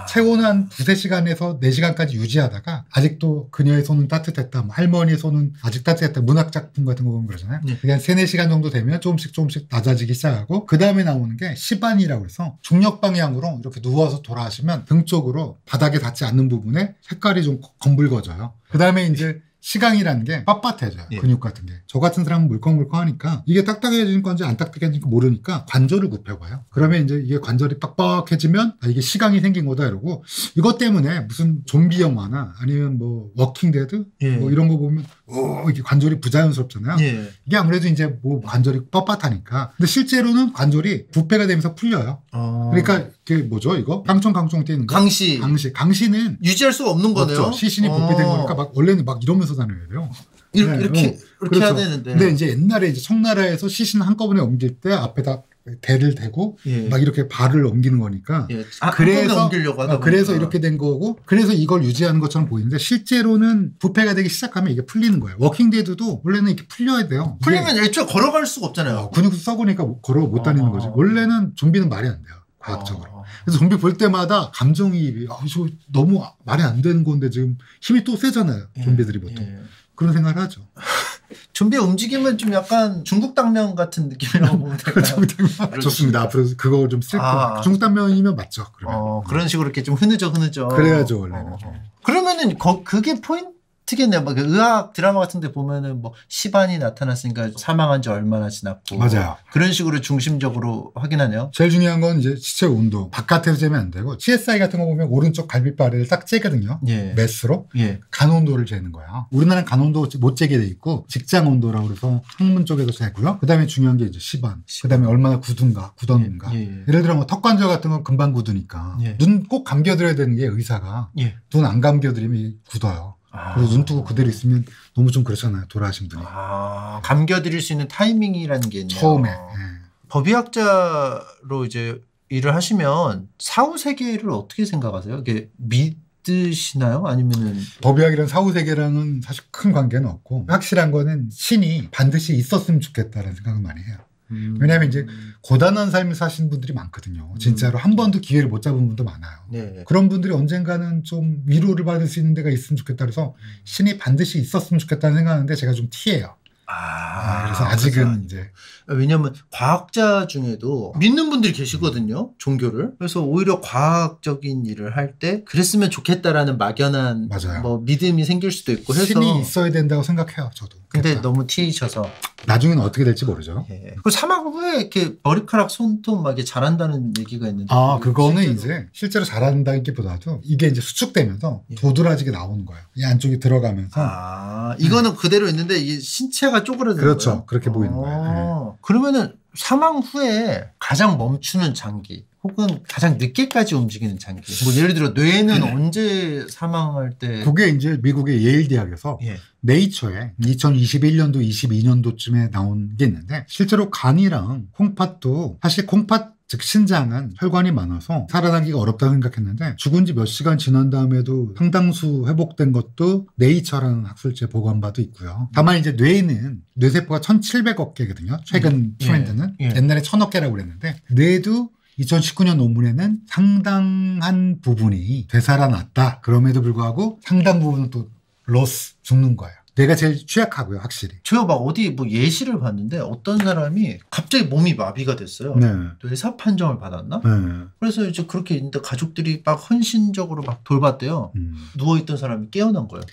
체온은 한 2-3시간에서 4시간까지 유지하다가 아직도 그녀의 손은 따뜻했다. 할머니의 손은 아직 따뜻했다. 문학작품 같은 거 보면 그러잖아요. 그게 한 3-4시간 정도 되면 조금씩 낮아지기 시작하고 그 다음에 나오는 게 시반이라고 해서 중력 방향으로 이렇게 누워서 돌아가시면 등 쪽으로 바닥에 닿지 않는 부분에 색깔이 좀 검붉어져요. 그 다음에 이제 시강이라는 게 빳빳해져요.
예.
근육 같은 게. 저 같은 사람은 물컹물컹하니까 이게 딱딱해지는 건지 안 딱딱해지는 건지 모르니까 관절을 굽혀봐요. 그러면 이제 이게 관절이 빡빡해지면 아, 이게 시강이 생긴 거다 이러고 이것 때문에 무슨 좀비 영화나 아니면 뭐 워킹데드
예.
뭐 이런 거 보면 이게 관절이 부자연스럽잖아요.
예.
이게 아무래도 이제 뭐 관절이 뻣뻣하니까. 근데 실제로는 관절이 부패가 되면서 풀려요. 그러니까 그게 뭐죠 이거? 깡총깡총 뛰는 거?
강시.
강시는
유지할 수가 없는 거네요.
없죠. 시신이 부패된 거니까 막 원래는 막 이러면서 다녀야 돼요.
이렇게
그렇죠.
해야 되는데.
근데 이제 옛날에 이제 청나라에서 시신 한꺼번에 옮길 때 앞에다 대를 대고
예.
막 이렇게 발을 옮기는 거니까.
예. 한꺼번에 옮기려고 하다
그래서
보니까.
이렇게 된 거고 그래서 이걸 유지하는 것처럼 보이는데 실제로는 부패가 되기 시작하면 이게 풀리는 거예요. 워킹데드도 원래는 이렇게 풀려야 돼요.
풀리면 애초에 걸어갈 수가 없잖아요.
근육 썩으니까 걸어 못 다니는 거지. 원래는 좀비는 말이 안 돼요. 과학적으로. 그래서 좀비 볼 때마다 감정이입이 저 너무 말이 안 되는 건데 지금 힘이 또 세잖아요. 좀비들이 보통.
예.
그런 생각을 하죠.
좀비 움직임은 좀 약간 중국 당면 같은 느낌이라고 보면 될까요?
좋습니다. 앞으로 그거 좀 쓸 거예요. 중국 당면이면 맞죠. 그러면.
그런 식으로 이렇게 좀 흐느적.
그래야죠 원래는.
그러면은 그게 포인트겠네요. 막 의학 드라마 같은 데 보면은 뭐 시반이 나타났으니까 사망한 지 얼마나 지났고.
맞아요.
그런 식으로 중심적으로 확인하네요.
제일 중요한 건 이제 시체 온도. 바깥에서 재면 안 되고 CSI 같은 거 보면 오른쪽 갈비뼈 아래를 딱 재거든요.
예.
메스로.
예.
간 온도를 재는 거야. 우리나라는 간 온도 못 재게 돼 있고 직장 온도라고 그래서 항문 쪽에서 재고요. 그다음에 중요한 게 이제 시반. 그다음에 얼마나 굳었는가.
예.
예를 들어 뭐 턱관절 같은 건 금방 굳으니까
예.
눈 꼭 감겨드려야 되는 게 의사가
예.
눈 안 감겨드리면 굳어요. 그래서 눈 뜨고 그대로 있으면 너무 좀 그렇잖아요. 돌아가신 분이.
감겨드릴 수 있는 타이밍이라는 게 있네요.
처음에. 예.
법의학자로 이제 일을 하시면 사후 세계를 어떻게 생각하세요? 이게 믿으시나요? 아니면은
법의학이랑 사후세계랑은 사실 큰 관계는 없고 확실한 거는 신이 반드시 있었으면 좋겠다라는 생각을 많이 해요. 왜냐하면 이제 고단한 삶을 사신 분들이 많거든요. 진짜로 한 번도 기회를 못 잡은 분도 많아요.
네.
그런 분들이 언젠가는 좀 위로를 받을 수 있는 데가 있으면 좋겠다 그래서 신이 반드시 있었으면 좋겠다는 생각하는데 제가 좀 T예요. 그래서 아직은 이제
왜냐하면 과학자 중에도 믿는 분들이 계시거든요. 종교를. 그래서 오히려 과학적인 일을 할 때 그랬으면 좋겠다라는 막연한
맞아요.
뭐 믿음이 생길 수도 있고 해서
신이 있어야 된다고 생각해요. 저도.
근데
그렇다.
너무 T이셔서
나중에는 어떻게 될지 모르죠.
예. 그리고 사망 후에 이렇게 머리카락 손톱 막 이렇게 자란다는 얘기가 있는데
그거는
실제로.
이제 실제로 자란다기보다도 이게 이제 수축되면서
예.
도드라지게 나오는 거예요. 이 안쪽이 들어가면서.
이거는 그대로 있는데 이 신체가 쪼그라드는
그렇죠.
거예요?
그렇게 보이는 거예요.
그러면은 사망 후에 가장 멈추는 장기 혹은 가장 늦게까지 움직이는 장기. 뭐 예를 들어 뇌는 언제 사망할 때?
그게 이제 미국의 예일 대학에서
예.
네이처에 2021년도, 22년도쯤에 나온 게 있는데 실제로 간이랑 콩팥도 사실 콩팥 즉 신장은 혈관이 많아서 살아나기가 어렵다고 생각했는데 죽은 지 몇 시간 지난 다음에도 상당수 회복된 것도 네이처라는 학술지에 보고한 바도 있고요. 다만 이제 뇌는 뇌세포가 1700억 개거든요. 최근 트렌드는.
예.
옛날에 1000억 개라고 그랬는데 뇌도 2019년 논문에는 상당한 부분이 되살아났다. 그럼에도 불구하고 상당 부분은 또 로스, 죽는 거예요. 뇌가 제일 취약하고요, 확실히.
제가 막 어디 뭐 예시를 봤는데 어떤 사람이 갑자기 몸이 마비가 됐어요.
네.
뇌사 판정을 받았나?
네.
그래서 이제 그렇게 있는데 가족들이 막 헌신적으로 막 돌봤대요. 누워있던 사람이 깨어난 거예요.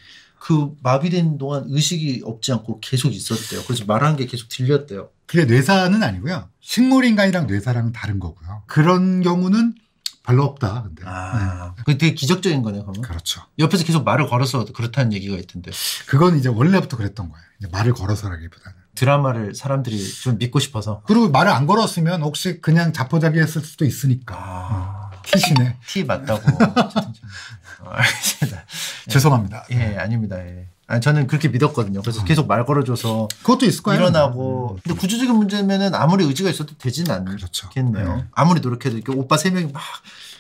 그 마비된 동안 의식이 없지 않고 계속 있었대요. 그래서 말하는 게 계속 들렸대요.
그게 뇌사는 아니고요. 식물인간이랑 뇌사랑은 다른 거고요. 그런 경우는 별로 없다. 근데.
그게 되게 기적적인 거네요, 그러면?
그렇죠.
옆에서 계속 말을 걸어서 그렇다는 얘기가 있던데.
그건 이제 원래부터 그랬던 거예요. 이제 말을 걸어서라기보다는.
드라마를 사람들이 좀 믿고 싶어서.
그리고 말을 안 걸었으면 혹시 그냥 자포자기 했을 수도 있으니까. 티시네.
티 맞다고. 알겠습니다.
죄송합니다.
예, 아닙니다. 예. 저는 그렇게 믿었거든요. 그래서 계속 말 걸어줘서
그것도 있을 거예요.
일어나고. 근데 구조적인 문제면은 아무리 의지가 있어도 되지는 않겠네요.
그렇죠.
아무리 노력해도 이렇게 오빠 3명이 막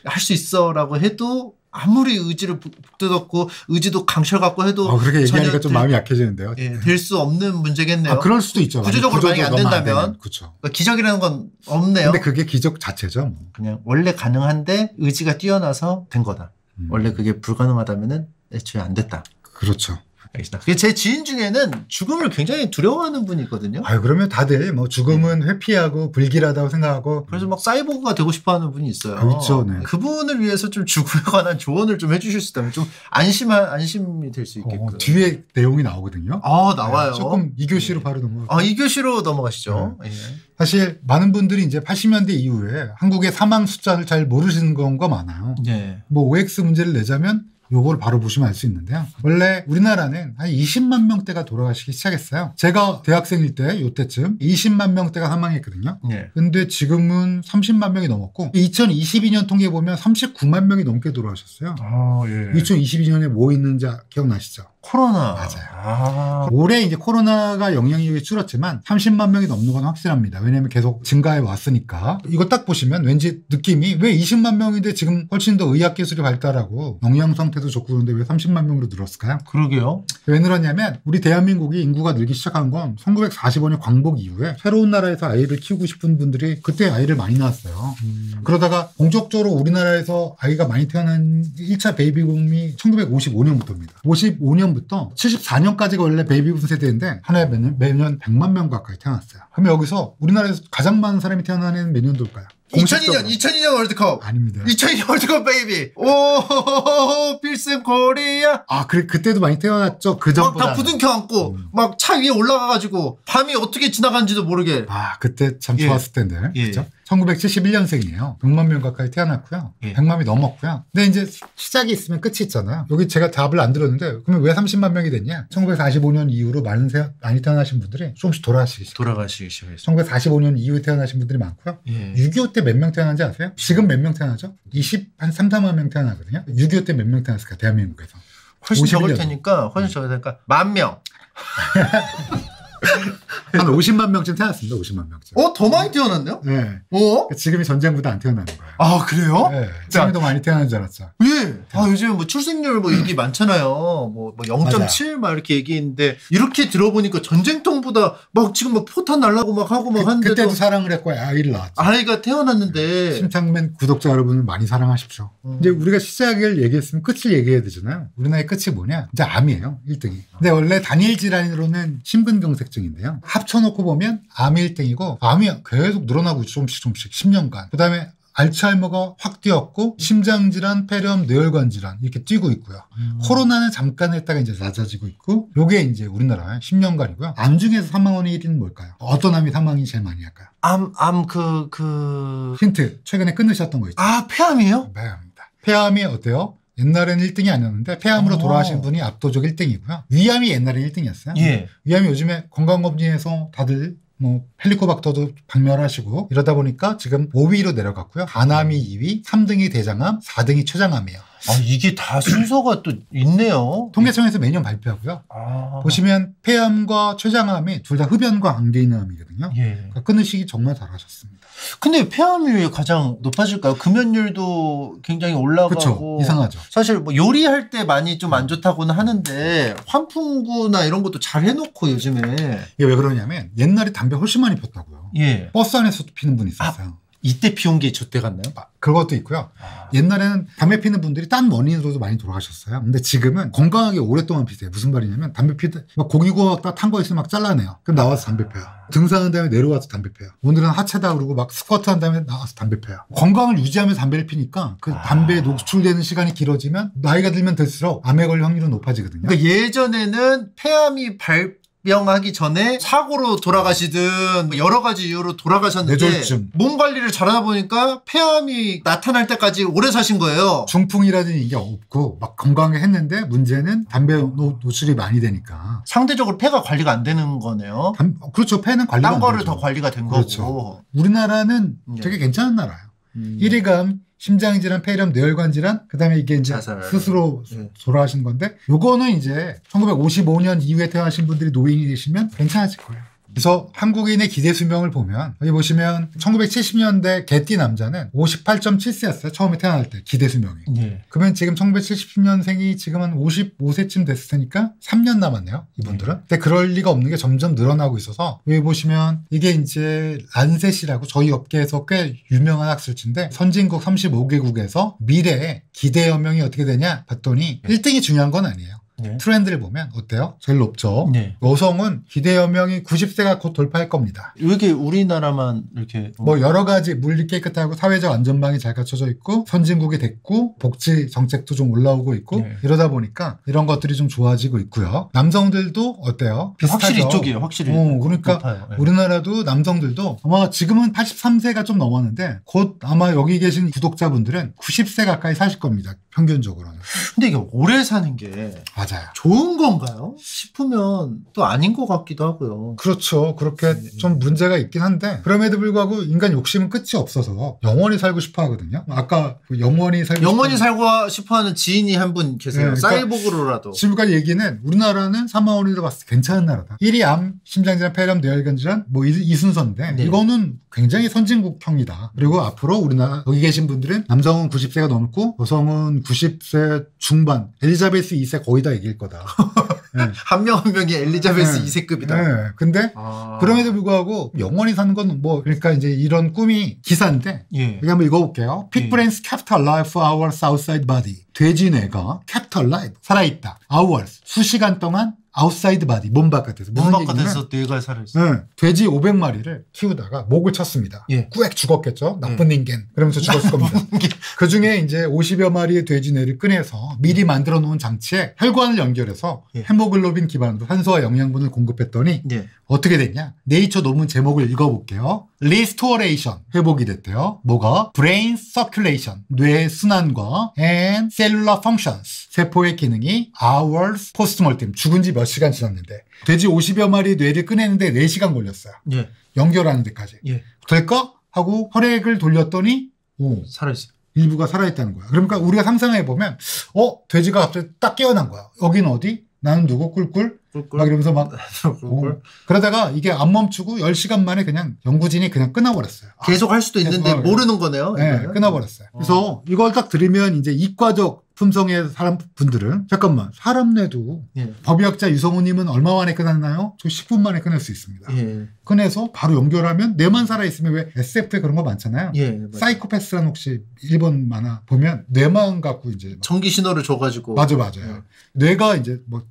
할 수 있어라고 해도 아무리 의지를 북돋았고 의지도 강철 갖고 해도
그렇게 얘기하니까 좀 마음이 약해지는데요.
예, 될 수 없는 문제겠네요.
그럴 수도 있죠.
구조적으로 만약에 안 된다면.
그렇죠.
그러니까 기적이라는 건 없네요.
근데 그게 기적 자체죠. 뭐.
그냥 원래 가능한데 의지가 뛰어나서 된 거다. 원래 그게 불가능하다면은 애초에 안 됐다.
그렇죠.
알겠습니다. 제 지인 중에는 죽음을 굉장히 두려워하는 분이 있거든요.
아유, 그러면 다들 뭐 죽음은 회피하고 불길하다고 생각하고.
그래서 막 사이보그가 되고 싶어 하는 분이 있어요.
그렇죠. 네.
그분을 위해서 좀 죽음에 관한 조언을 좀 해주실 수 있다면 좀 안심이 될 수 있게끔.
뒤에 내용이 나오거든요.
나와요.
네, 조금 2교시로 바로 넘어가고.
2교시로 넘어가시죠. 예.
사실 많은 분들이 이제 80년대 이후에 한국의 사망 숫자를 잘 모르시는 경우가 많아요.
네.
뭐 OX 문제를 내자면 요걸 바로 보시면 알 수 있는데요. 원래 우리나라는 한 20만 명대가 돌아가시기 시작했어요. 제가 대학생일 때 요때쯤 20만 명대가 사망했거든요.
네.
근데 지금은 30만 명이 넘었고 2022년 통계 보면 39만 명이 넘게 돌아가셨어요.
예.
2022년에 뭐 있는지 기억나시죠?
코로나.
맞아요. 올해 이제 코로나가 영향력이 줄었지만 30만 명이 넘는 건 확실합니다. 왜냐하면 계속 증가해 왔으니까. 이거 딱 보시면 왠지 느낌이 왜 20만 명인데 지금 훨씬 더 의학기술이 발달하고 영양 상태도 좋고 그런데 왜 30만 명으로 늘었을까요?
그러게요.
왜 늘었냐면 우리 대한민국이 인구가 늘기 시작한 건 1945년 광복 이후에 새로운 나라에서 아이를 키우고 싶은 분들이 그때 아이를 많이 낳았어요. 그러다가 본격적으로 우리나라에서 아이가 많이 태어난 1차 베이비붐이 1955년부터입니다. 55년부터 74년까지가 원래 베이비붐 세대인데 한 해 매년 100만 명 가까이 태어났어요. 그럼 여기서 우리나라에서 가장 많은 사람이 태어나는 해는 몇 년도일까요?
2002년 월드컵.
아닙니다.
2002년 월드컵 베이비. 오, 필승 코리아.
그래, 그때도 많이 태어났죠. 그 전보다.
다 부둥켜 안고, 막 차 위에 올라가가지고, 밤이 어떻게 지나간지도 모르게.
그때 참 좋았을 텐데. 그렇죠? 1971년생이에요. 100만 명 가까이 태어났고요. 100만이 넘었고요. 근데 이제 시작이 있으면 끝이 있잖아요. 여기 제가 답을 안 들었는데, 그러면 왜 30만 명이 됐냐? 1945년 이후로 많이 태어나신 분들이 조금씩 돌아가시기 시작했어요. 1945년 이후에 태어나신 분들이 많고요. 6.25 때 몇 명 태어난지 아세요? 지금 몇 명 태어나죠? 한 3, 4만 명 태어나거든요. 6.25 때 몇 명 태어났을까? 대한민국에서.
훨씬 적을 테니까 10,000명.
한 50만 명쯤 태어났습니다. 50만 명쯤.
더 많이 태어났네요?
네.
지금이
전쟁보다 안 태어나는 거예요.
그래요?
네. 지금이 더 많이 태어나는 줄 알았죠.
예. 요즘에 뭐 출생률 얘기 많잖아요. 뭐 0.7 막 이렇게 얘기했는데 이렇게 들어보니까 전쟁통보다 막 지금 막 포탄 날라고 막 하고 막 하는데도
그때도 사랑을 했고 아이를 낳았죠.
아이가 태어났는데
심창맨 구독자 여러분은 많이 사랑하십시오. 이제 우리가 시작을 얘기했으면 끝을 얘기해야 되잖아요. 우리나라의 끝이 뭐냐? 이제 암이에요. 1등이. 근데 원래 단일 질환으로는 심근경색증인데요. 합쳐놓고 보면 암이 1등이고 암이 계속 늘어나고 있죠. 조금씩 10년간. 그 다음에 알츠하이머가 확 뛰었고 심장질환, 폐렴, 뇌혈관 질환 이렇게 뛰고 있고요. 코로나는 잠깐 했다가 이제 낮아지고 있고 요게 이제 우리나라 10년간이고요. 암 중에서 사망원의 1위는 뭘까요? 어떤 암이 사망이 제일 많이 할까요? 힌트. 최근에 끊으셨던 거 있죠.
폐암이에요?
폐암입니다. 폐암이 어때요? 옛날에는 1등이 아니었는데 폐암으로 돌아가신 분이 압도적 1등이고요. 위암이 옛날에 1등이었어요.
예.
위암이 요즘에 건강검진에서 다들 헬리코박터도 박멸하시고 이러다 보니까 지금 5위로 내려갔고요. 간암이 2위, 3등이 대장암, 4등이 폐장암이에요.
이게 다 순서가 또 있네요.
통계청에서 매년 발표하고요. 보시면 폐암과 췌장암이 둘 다 흡연과 관계 있는 암이거든요. 그러니까 끊으시기 정말 잘하셨습니다.
근데 폐암이 왜 가장 높아질까요? 금연율도 굉장히 올라가고.
그렇죠. 이상하죠.
사실 요리할 때 많이 좀 안 좋다고는 하는데 환풍구나 이런 것도 잘 해놓고 요즘에.
이게 왜 그러냐면 옛날에 담배 훨씬 많이 폈다고요. 버스 안에서도 피는 분이 있었어요.
이때 피운 게 저때 갔나요?
그것도 있고요. 옛날에는 담배 피는 분들이 딴 원인으로도 많이 돌아가셨어요. 근데 지금은 건강하게 오랫동안 피세요. 무슨 말이냐면 담배 피다 막 고기 구웠다 탄 거 있으면 막 잘라내요. 그럼 나와서 담배 펴요. 등산한 다음에 내려와서 담배 펴요. 오늘은 하체다 그러고 막 스쿼트 한 다음에 나와서 담배 펴요. 건강을 유지하면서 담배를 피니까 그 담배에 노출되는 시간이 길어지면 나이가 들면 들수록 암에 걸릴 확률은 높아지거든요.
그러니까 예전에는 폐암이 병하기 전에 사고로 돌아가시든 여러 가지 이유로 돌아가셨는데
뇌졸중.
몸 관리를 잘하다 보니까 폐암이 나타날 때까지 오래 사신 거예요.
중풍이라든지 이게 없고 막 건강하게 했는데 문제는 담배 노출이 많이 되니까
상대적으로 폐가 관리가 안 되는 거네요.
그렇죠. 폐는 관리가
딴
안
거를
되죠.
더 관리가 된
그렇죠.
거고.
우리나라는 되게 괜찮은 나라예요. 1위가 심장질환, 폐렴, 뇌혈관 질환, 그 다음에 이게 이제
자살.
스스로 돌아가신 건데, 요거는 이제 1955년 이후에 태어나신 분들이 노인이 되시면 괜찮아질 거예요. 그래서 한국인의 기대 수명을 보면 여기 보시면 1970년대 개띠 남자는 58.7세였어요. 처음에 태어날 때 기대 수명이. 그러면 지금 1970년생이 지금 한 55세쯤 됐을 테니까 3년 남았네요. 이분들은. 근데 그럴 리가 없는 게 점점 늘어나고 있어서 여기 보시면 이게 이제 란셋이라고 저희 업계에서 꽤 유명한 학술지인데 선진국 35개국에서 미래에 기대 여명이 어떻게 되냐 봤더니 1등이 중요한 건 아니에요.
네.
트렌드를 보면 어때요? 제일 높죠.
네.
여성은 기대연명이 90세가 곧 돌파할 겁니다.
왜 이렇게 우리나라만 이렇게
뭐 여러 가지 물리 깨끗하고 사회적 안전망이 잘 갖춰져 있고 선진국이 됐고 복지 정책도 좀 올라오고 있고
네.
이러다 보니까 이런 것들이 좀 좋아지고 있고요. 남성들도 어때요? 비슷하죠?
확실히 이쪽이에요. 확실히.
그러니까
높아요. 네.
우리나라도 남성들도 아마 지금은 83세가 좀 넘었는데 곧 아마 여기 계신 구독자분들은 90세 가까이 사실 겁니다. 평균적으로는.
근데 이게 오래 사는 게
맞아요.
좋은 건가요? 싶으면 또 아닌 것 같기도 하고요.
그렇죠. 그렇게 좀 문제가 있긴 한데 그럼에도 불구하고 인간 욕심은 끝이 없어서 영원히 살고 싶어 하거든요. 아까 그 영원히
살고 싶어하는 지인이 한 분 계세요.
네, 그러니까
사이보그로라도.
지금까지 얘기는 우리나라는 3만 원으로 봤을 때 괜찮은 나라다. 1위 암, 심장질환, 폐렴, 뇌혈관 질환 뭐 이 순서인데
네.
이거는 굉장히 선진국형이다. 그리고 앞으로 우리나라 여기 계신 분들은 남성은 90세가 넘고 여성은 90세 중반, 엘리자베스 2세 거의 다 이길 거다. 네.
한 명 한 명이 엘리자베스
네.
2세급이다.
네. 근데 그럼에도 불구하고 영원히 사는 건 뭐 그러니까 이제 이런 꿈이 기사인데
예.
여기 한번 읽어볼게요. Pig brains kept alive for hours outside body. 돼지 뇌가 kept alive 살아있다. hours 수시간 동안 outside body 몸 바깥에서
몸 바깥에서 뇌가 살아있어요.
네, 돼지 500마리를 키우다가 목을 쳤습니다.
예.
꾸액 죽었겠죠. 나쁜 인간. 그러면서 죽었을 겁니다. 그 중에 이제 50여 마리의 돼지 뇌를 꺼내서 미리 만들어 놓은 장치에 혈관을 연결해서
예.
헤모글로빈 기반으로 산소와 영양분을 공급했더니
예.
어떻게 됐냐? 네이처 논문 제목을 읽어볼게요. Restoration 회복이 됐대요. 뭐가? Brain Circulation 뇌 순환과 and Cellular Functions 세포의 기능이 hours post-mortem 죽은 지 몇 시간 지났는데 돼지 50여 마리 뇌를 꺼내는데 4시간 걸렸어요.
예.
연결하는 데까지.
예.
될까? 하고 혈액을 돌렸더니
살아있어요.
일부가 살아있다는 거야. 그러니까 우리가 상상해보면 돼지가 갑자기 딱 깨어난 거야. 여긴 어디? 나는 누구? 꿀꿀? 막 이러면서 막 그러다가 이게 안 멈추고 10시간 만에 그냥 연구진이 그냥 끊어버렸어요.
계속 할 수도 있는데 모르는 거네요.
네, 끊어버렸어요. 그래서 이걸 딱 들으면 이제 이과적 품성의 분들은 잠깐만 사람 뇌도
예.
법의학자 유성우님은 얼마 만에 끝났나요? 저 10분 만에 끝낼 수 있습니다.
예.
꺼내서 바로 연결하면 뇌만 살아있으면 왜 SF에 그런 거 많잖아요.
예,
사이코패스라는 혹시 일본 만화 보면 뇌만 갖고 이제
전기 신호를 줘가지고
맞아요. 뇌가 이제 뭐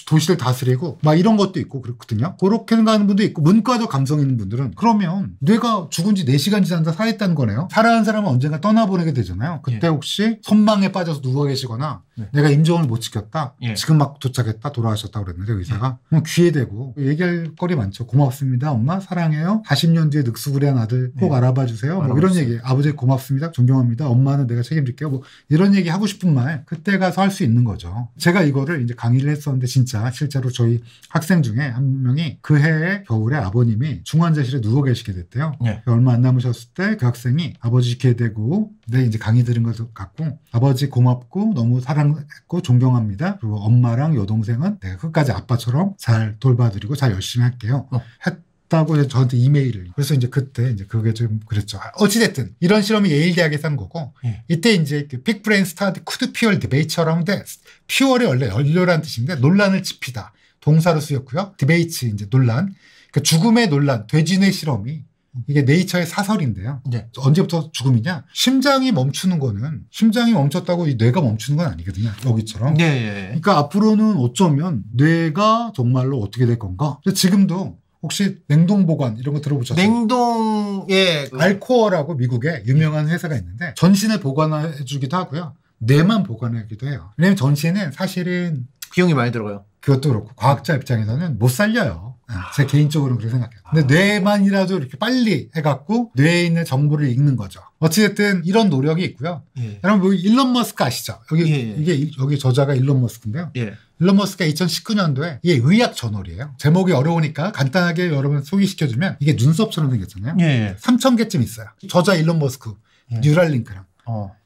도시를 다스리고 막 이런 것도 있고 그렇거든요. 그렇게 생각하는 분도 있고 문과적 감성 있는 분들은 그러면 뇌가 죽은 지 4시간 지났다 살아있다는 거네요. 살아난 사람은 언젠가 떠나보내게 되잖아요. 그때
예.
혹시 선망에 빠져서 누워 계시거나 내가 임종을 못 지켰다.
예.
지금 막 도착했다. 돌아가셨다고 그랬는데 의사가 귀에 대고 얘기할 거리 많죠. 고맙습니다. 엄마 사랑해요. 40년 뒤에 늑수구리한 아들 꼭 알아봐 주세요. 뭐 이런 얘기. 아버지 고맙습니다. 존경합니다. 엄마는 내가 책임질게요. 뭐 이런 얘기 하고 싶은 말 그때 가서 할 수 있는 거죠. 제가 이거를 이제 강의를 했었는데 진짜 실제로 저희 학생 중에 한 명이 그 해에 겨울에 아버님이 중환자실에 누워 계시게 됐대요.
예.
얼마 안 남으셨을 때 그 학생이 아버지 귀에 대고 내 이제 강의 들은 것도 같고 아버지 고맙고 너무 사랑했고 존경합니다. 그리고 엄마랑 여동생은 내가 끝까지 아빠처럼 잘 돌봐드리고 잘 열심히 할게요. 했다고 저한테 이메일을. 그래서 이제 그때 이제 그게 좀 그랬죠. 어찌됐든 이런 실험이 예일 대학에서 한 거고 이때 이제 그 Pig brain study could fuel debate around death. fuel이 원래 연료라는 뜻인데 논란을 지피다. 동사로 쓰였고요. debate 이제 논란. 그 죽음의 논란, 돼지뇌 실험이 이게 네이처의 사설인데요.
네.
언제부터 죽음이냐? 심장이 멈추는 거는 심장이 멈췄다고 이 뇌가 멈추는 건 아니거든요. 여기처럼.
네.
그러니까 앞으로는 어쩌면 뇌가 정말로 어떻게 될 건가? 지금도 혹시 냉동 보관 이런 거 들어보셨어요?
냉동에
알코어라고 미국에 유명한 회사가 있는데 전신을 보관해 주기도 하고요. 뇌만 보관하기도 해요. 왜냐면 전신은 사실은
비용이 많이 들어가요.
그것도 그렇고 과학자 입장에서는 못 살려요. 제 개인적으로는 그렇게 생각해요. 근데 뇌만이라도 이렇게 빨리 해갖고 뇌에 있는 정보를 읽는 거죠. 어찌됐든 이런 노력이 있고요.
예.
여러분 여기 일론 머스크 아시죠? 이게 여기 저자가 일론 머스크인데요.
예.
일론 머스크가 2019년도에 이게 의학 저널이에요. 제목이 어려우니까 간단하게 여러분 소개시켜주면 이게 눈썹처럼 생겼잖아요.
예.
3,000개쯤 있어요. 저자 일론 머스크, 뉴랄링크랑.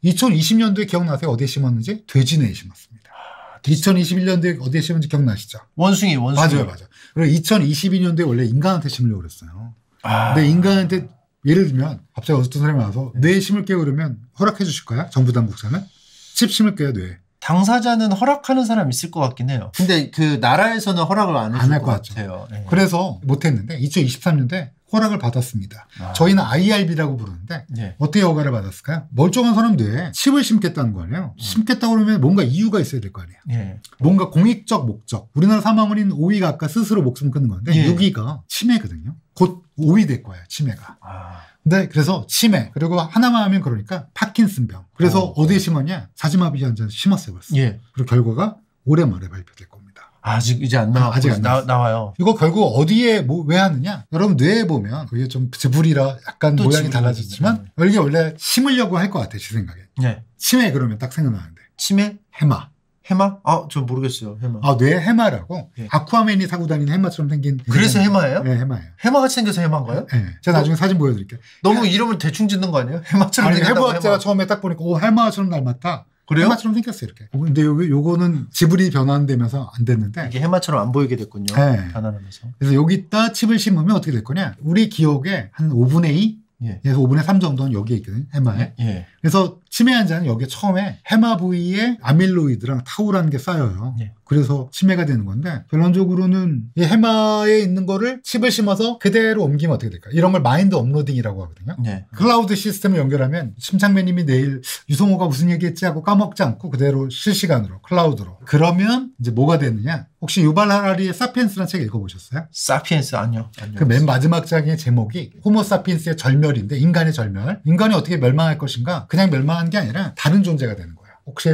2020년도에 기억나세요? 어디에 심었는지? 돼지뇌에 심었습니다. 2021년도에 어디에 심었는지 기억나시죠?
원숭이.
맞아요. 그리고 2022년도에 원래 인간한테 심으려고 그랬어요. 근데 인간한테 예를 들면 갑자기 어떤 사람이 와서 뇌에 심을게요 그러면 허락해 주실까요? 정부 당국자는? 칩 심을게요 뇌에.
당사자는 허락하는 사람 있을 것 같긴 해요. 근데 그 나라에서는 허락을 안 해줄 것 같아요. 네.
그래서 못했는데 2023년도에 허락을 받았습니다.
아.
저희는 IRB라고 부르는데
예.
어떻게 허가를 받았을까요? 멀쩡한 사람 뇌에 칩을 심겠다는 거 아니에요. 심겠다고 그러면 뭔가 이유가 있어야 될 거 아니에요.
예.
뭔가 공익적 목적. 우리나라 사망원인 5위가 아까 스스로 목숨 끊는 건데
예.
6위가 치매거든요. 곧 5위 될 거예요. 치매가.
아.
근데 그래서 치매 그리고 하나만 하면 그러니까 파킨슨병. 그래서 어디에 심었냐? 사지마비 환자에 심었어요. 벌써.
예.
그리고 결과가 올해 말에 발표될 겁니다.
아직 이제 안 나와.
아직 안
나와요.
이거 결국 어디에 왜 하느냐? 여러분 뇌에 보면 그게 좀 지불이라 약간
또
모양이
지불이
달라졌지만 이게 원래 심으려고 할 것 같아요. 제 생각에.
예.
치매 그러면 딱 생각나는데.
치매?
해마.
해마? 아, 저 모르겠어요. 해마.
아, 뇌 해마라고
예.
아쿠아맨이 타고 다니는 해마처럼 생긴.
그래서 해마예요?
네, 해마예요.
해마같이 생겨서 해마인가요?
네. 제가 나중에 사진 보여드릴게요.
너무 이름을 대충 짓는 거 아니에요? 해마처럼
아니,
생겼다고
해부학자가
해마.
처음에 딱 보니까 오 해마처럼 닮았다.
그래요?
해마처럼 생겼어요 이렇게. 근데 요거는 지불이 변환되면서 안 됐는데.
이게 해마처럼 안 보이게 됐군요.
네.
변환하면서.
그래서 여기다 칩을 심으면 어떻게 될 거냐? 우리 기억의 한 5분의 2?
예.
그래서 5분의 3 정도는 여기에 있거든요. 해마에.
예.
그래서 치매 환자는 여기에 처음에 해마 부위에 아밀로이드랑 타우라는 게 쌓여요.
예.
그래서 치매가 되는 건데 결론적으로는 이 해마에 있는 거를 칩을 심어서 그대로 옮기면 어떻게 될까? 이런 걸 마인드 업로딩이라고 하거든요.
예.
클라우드 시스템을 연결하면 심창배님이 내일 유성호가 무슨 얘기했지 하고 까먹지 않고 그대로 실시간으로 클라우드로. 그러면 이제 뭐가 되느냐? 혹시 유발 하라리의 사피엔스라는 책 읽어보셨어요?
사피엔스 아니요.
그 맨 마지막 장의 제목이 호모 사피엔스의 절멸인데 인간의 절멸. 인간이 어떻게 멸망할 것인가? 그냥 멸망한 게 아니라 다른 존재가 되는 거예요. 혹시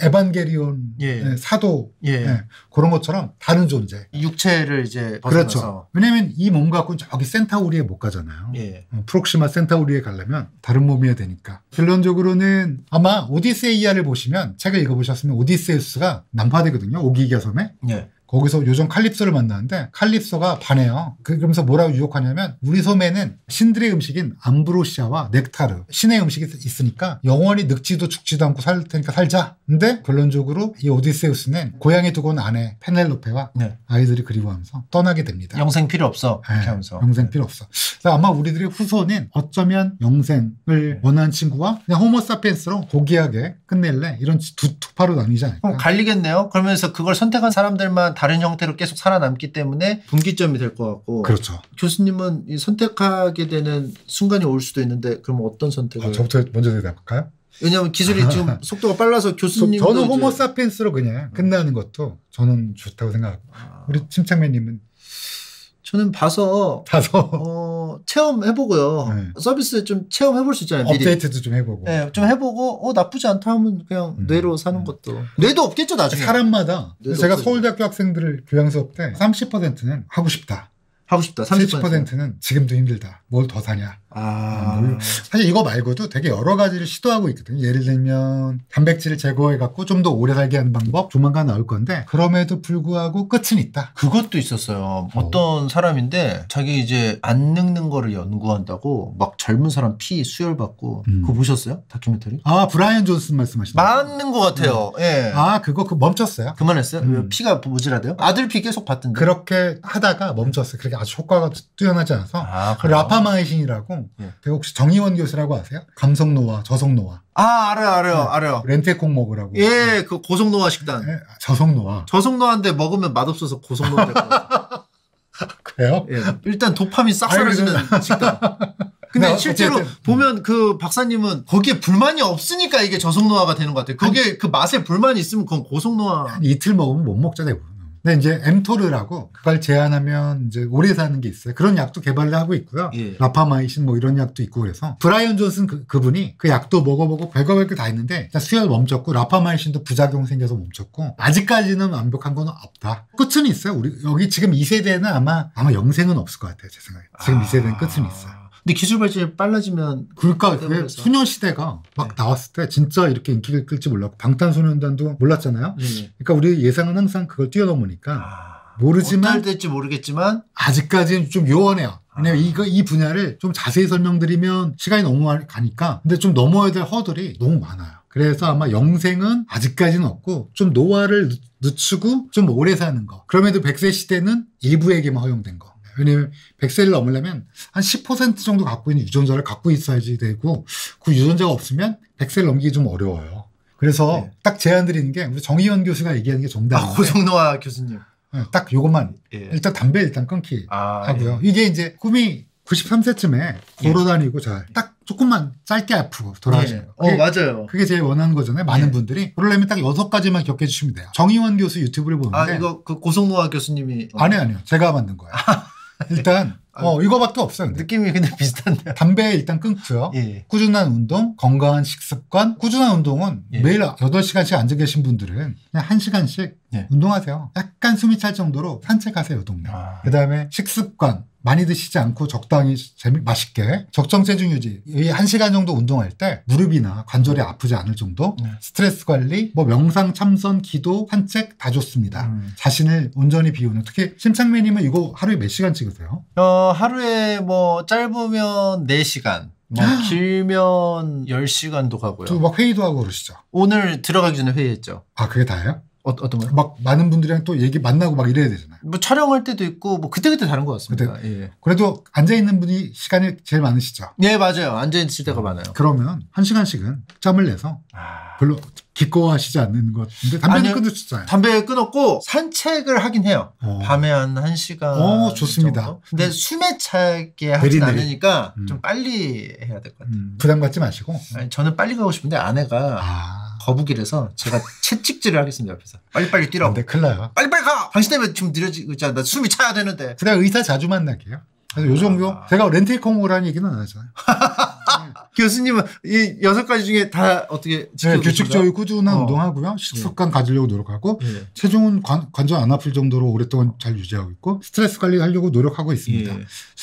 에반게리온
예.
사도
예.
그런 것처럼 다른 존재.
육체를 이제 벗어나서.
그렇죠. 왜냐면 이 몸 갖고는 저기 센타우리에 못 가잖아요.
예.
프록시마 센타우리에 가려면 다른 몸이어야 되니까. 결론적으로는 아마 오디세이아를 보시면 책을 읽어보셨으면 오디세우스가 난파되거든요. 오기기가 섬에.
예.
거기서 요정 칼립소를 만나는데 칼립소가 반해요. 그러면서 뭐라고 유혹하냐면 우리 섬에는 신들의 음식인 암브로시아와 넥타르 신의 음식이 있으니까 영원히 늙지도 죽지도 않고 살 테니까 살자. 근데 결론적으로 이 오디세우스는 고향에 두고 온 아내 페넬로페와
네.
아이들이 그리워하면서 떠나게 됩니다.
영생 필요 없어.
네,
이렇게 하면서.
영생 필요 없어. 그래서 아마 우리들의 후손은 어쩌면 영생을 원하는 친구와 그냥 호모사피엔스로 고귀하게 끝낼래 이런 두 파로 나뉘지 않을까.
그럼 갈리겠네요. 그러면서 그걸 선택한 사람들만 다른 형태로 계속 살아남기 때문에 분기점이 될 것 같고.
그렇죠.
교수님은 이 선택하게 되는 순간이 올 수도 있는데 그럼 어떤 선택을?
저부터 먼저 대답할까요?
왜냐하면 기술이 지금 속도가 빨라서 교수님도
저는
이제-
호모사피엔스로 그냥 끝나는 것도 저는 좋다고 생각하고 우리 침착맨님은
저는 봐서 체험해보고요.
네.
서비스 좀 체험해볼 수 있잖아요. 미리.
업데이트도 좀 해보고
네, 좀 해보고 나쁘지 않다 하면 그냥 뇌로 사는 것도. 뇌도 없겠죠 나중에.
사람마다
뇌도
제가
없어요.
서울대학교 학생들 교양 수업 때 30%는 하고 싶다.
하고 싶다. 30%.
70%는 지금도 힘들다. 뭘 더 사냐. 사실 이거 말고도 되게 여러 가지를 시도하고 있거든요. 예를 들면 단백질을 제거해갖고 좀 더 오래 살게 하는 방법 조만간 나올 건데 그럼에도 불구하고 끝은 있다.
그것도 있었어요. 어떤 사람인데 자기 이제 안 늙는 거를 연구한다고 막 젊은 사람 피 수혈받고 그거 보셨어요? 다큐멘터리?
아 브라이언 존슨 말씀하시는
맞는 것 같아요. 예.
아 그거 멈췄어요.
그만했어요? 왜 피가 모자라대요? 아들 피 계속 받던데.
그렇게 하다가 멈췄어요. 그렇게 아주 효과가 뛰어나지 않아서
그래요?
라파마이신이라고
예.
되게 혹시 정의원 교수라고 아세요? 감성노화, 저성노화
알아요.
렌테콩 먹으라고
예, 그 고속노화 식단.
네, 저성노화
저속노화인데 먹으면 맛없어서 고속노화 될 것 같아요.
그래요?
예. 일단 도파민 싹 사라지는 식단. 근데
네,
실제로
어쨌든.
보면 그 박사님은 거기에 불만이 없으니까 이게 저속노화가 되는 것 같아요. 그게 그 맛에 불만이 있으면 그건 고속노화.
한 이틀 먹으면 못 먹자 대부분. 근데 이제 엠토르라고 그걸 제한하면 이제 오래 사는 게 있어요. 그런 약도 개발을 하고 있고요.
예.
라파마이신 뭐 이런 약도 있고 그래서 브라이언 존슨 그분이 그 약도 먹어보고 별거 다 했는데 일단 수혈 멈췄고 라파마이신도 부작용 생겨서 멈췄고 아직까지는 완벽한 건 없다. 끝은 있어요. 우리 여기 지금 2세대는 아마 영생은 없을 것 같아요. 제 생각에. 지금 2세대는 끝은 있어요.
근데 기술 발전이 빨라지면
그러니까 그게 소녀시대가 막 나왔을 때 진짜 이렇게 인기를 끌지 몰랐고 방탄소년단도 몰랐잖아요.
예.
그러니까 우리 예상은 항상 그걸 뛰어넘으니까 모르지만
어떨 될지 모르겠지만
아직까지는 좀 요원해요. 왜냐면 이 분야를 좀 자세히 설명드리면 시간이 너무 가니까 근데 좀 넘어야 될 허들이 너무 많아요. 그래서 아마 영생은 아직까지는 없고 좀 노화를 늦추고 좀 오래 사는 거. 그럼에도 100세 시대는 일부에게만 허용된 거. 왜냐면 100세를 넘으려면 한 10% 정도 갖고 있는 유전자를 갖고 있어야지 되고 그 유전자가 없으면 100세를 넘기기 좀 어려워요. 그래서
네.
딱 제안 드리는 게 우리 정의원 교수가 얘기하는 게 정답인데
고속노화 교수님.
딱 요것만
예.
일단 담배 일단 끊기
아,
하고요. 이게 이제 꿈이 93세쯤에 걸어다니고 딱 조금만 짧게 아프고 돌아가시는 거.
맞아요.
그게 제일 원하는 거잖아요. 많은 분들이. 그러려면 딱 6가지만 기억해 주시면 돼요. 정의원 교수 유튜브를 보는데.
이거 그 고성노아 교수님이.
아니요. 제가 만든 거예요. 일단 이거밖에 없어요. 근데.
느낌이 근데 비슷한데요.
담배 일단 끊고요. 꾸준한 운동, 건강한 식습관. 꾸준한 운동은 매일 8시간씩 앉아 계신 분들은 그냥 1시간씩 운동하세요. 약간 숨이 찰 정도로 산책하세요, 동네. 그다음에 식습관. 많이 드시지 않고 적당히 맛있게 적정 체중 유지. 이 1시간 정도 운동할 때 무릎이나 관절이 아프지 않을 정도 스트레스 관리, 명상, 참선, 기도, 산책 다 좋습니다. 자신을 온전히 비우는. 특히 심창맨님은 이거 하루에 몇 시간 찍으세요?
하루에 짧으면 4시간. 길면 10시간도 가고요.
또 막 회의도 하고 그러시죠?
오늘 들어가기 전에 회의했죠.
그게 다예요?
어떤 거요?
막 많은 분들이랑 또 만나고 막 이래야 되잖아요.
촬영할 때도 있고 그때그때 다른 것 같습니다.
그래도 앉아있는 분이 시간이 제일 많으시죠?
네, 맞아요. 앉아있을 때가 많아요.
그러면 1시간씩은 짬을 내서 별로 기꺼워하시지 않는 것 같은데 담배는 끊으셨잖아요.
담배 끊었고 산책을 하긴 해요. 밤에 한 1시간
좋습니다.
정도? 근데 숨에 차게 하진 않으니까 좀 빨리 해야 될 것 같아요.
부담 갖지 마시고.
저는 빨리 가고 싶은데 아내가 거북이라서 제가 채찍질을 하겠습니다. 옆에서. 빨리빨리 뛰라고.
근데 큰일 나요.
빨리빨리 가! 당신 때문에 지금 느려지고 있잖아. 나 숨이 차야 되는데.
그냥 의사 자주 만나게요. 그래서 요즘 제가 렌트카 오라는 얘기는 안 하잖아요.
교수님은 이 6가지 중에 다 어떻게 지키고
규칙적이고 꾸준한 운동하고요. 식습관 가지려고 노력하고 체중은 관절 안 아플 정도로 오랫동안 잘 유지하고 있고 스트레스 관리하려고 노력하고 있습니다.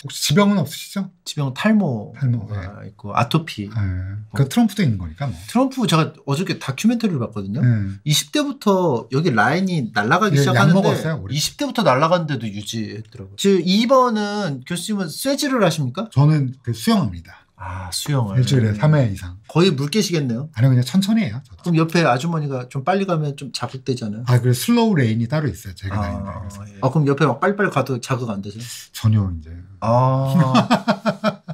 혹시 지병은 없으시죠?
지병은 탈모가 있고 아토피.
그 트럼프도 있는 거니까 뭐.
트럼프 제가 어저께 다큐멘터리를 봤거든요. 20대부터 여기 라인이 날아가기 시작하는데
먹었어요,
20대부터 날아갔는데도 유지했더라고요. 즉 2번은 교수님은 쇠질을 하십니까?
저는 수영합니다.
수영을.
일주일에 3회 이상.
거의 물 깨시겠네요.
아니요, 그냥 천천히 해요. 저도.
그럼 옆에 아주머니가 좀 빨리 가면 좀 자극되잖아요.
그래 슬로우 레인이 따로 있어요. 제가 다니는데.
그럼 옆에 막 빨리빨리 가도 자극 안 되세요?
전혀 이제.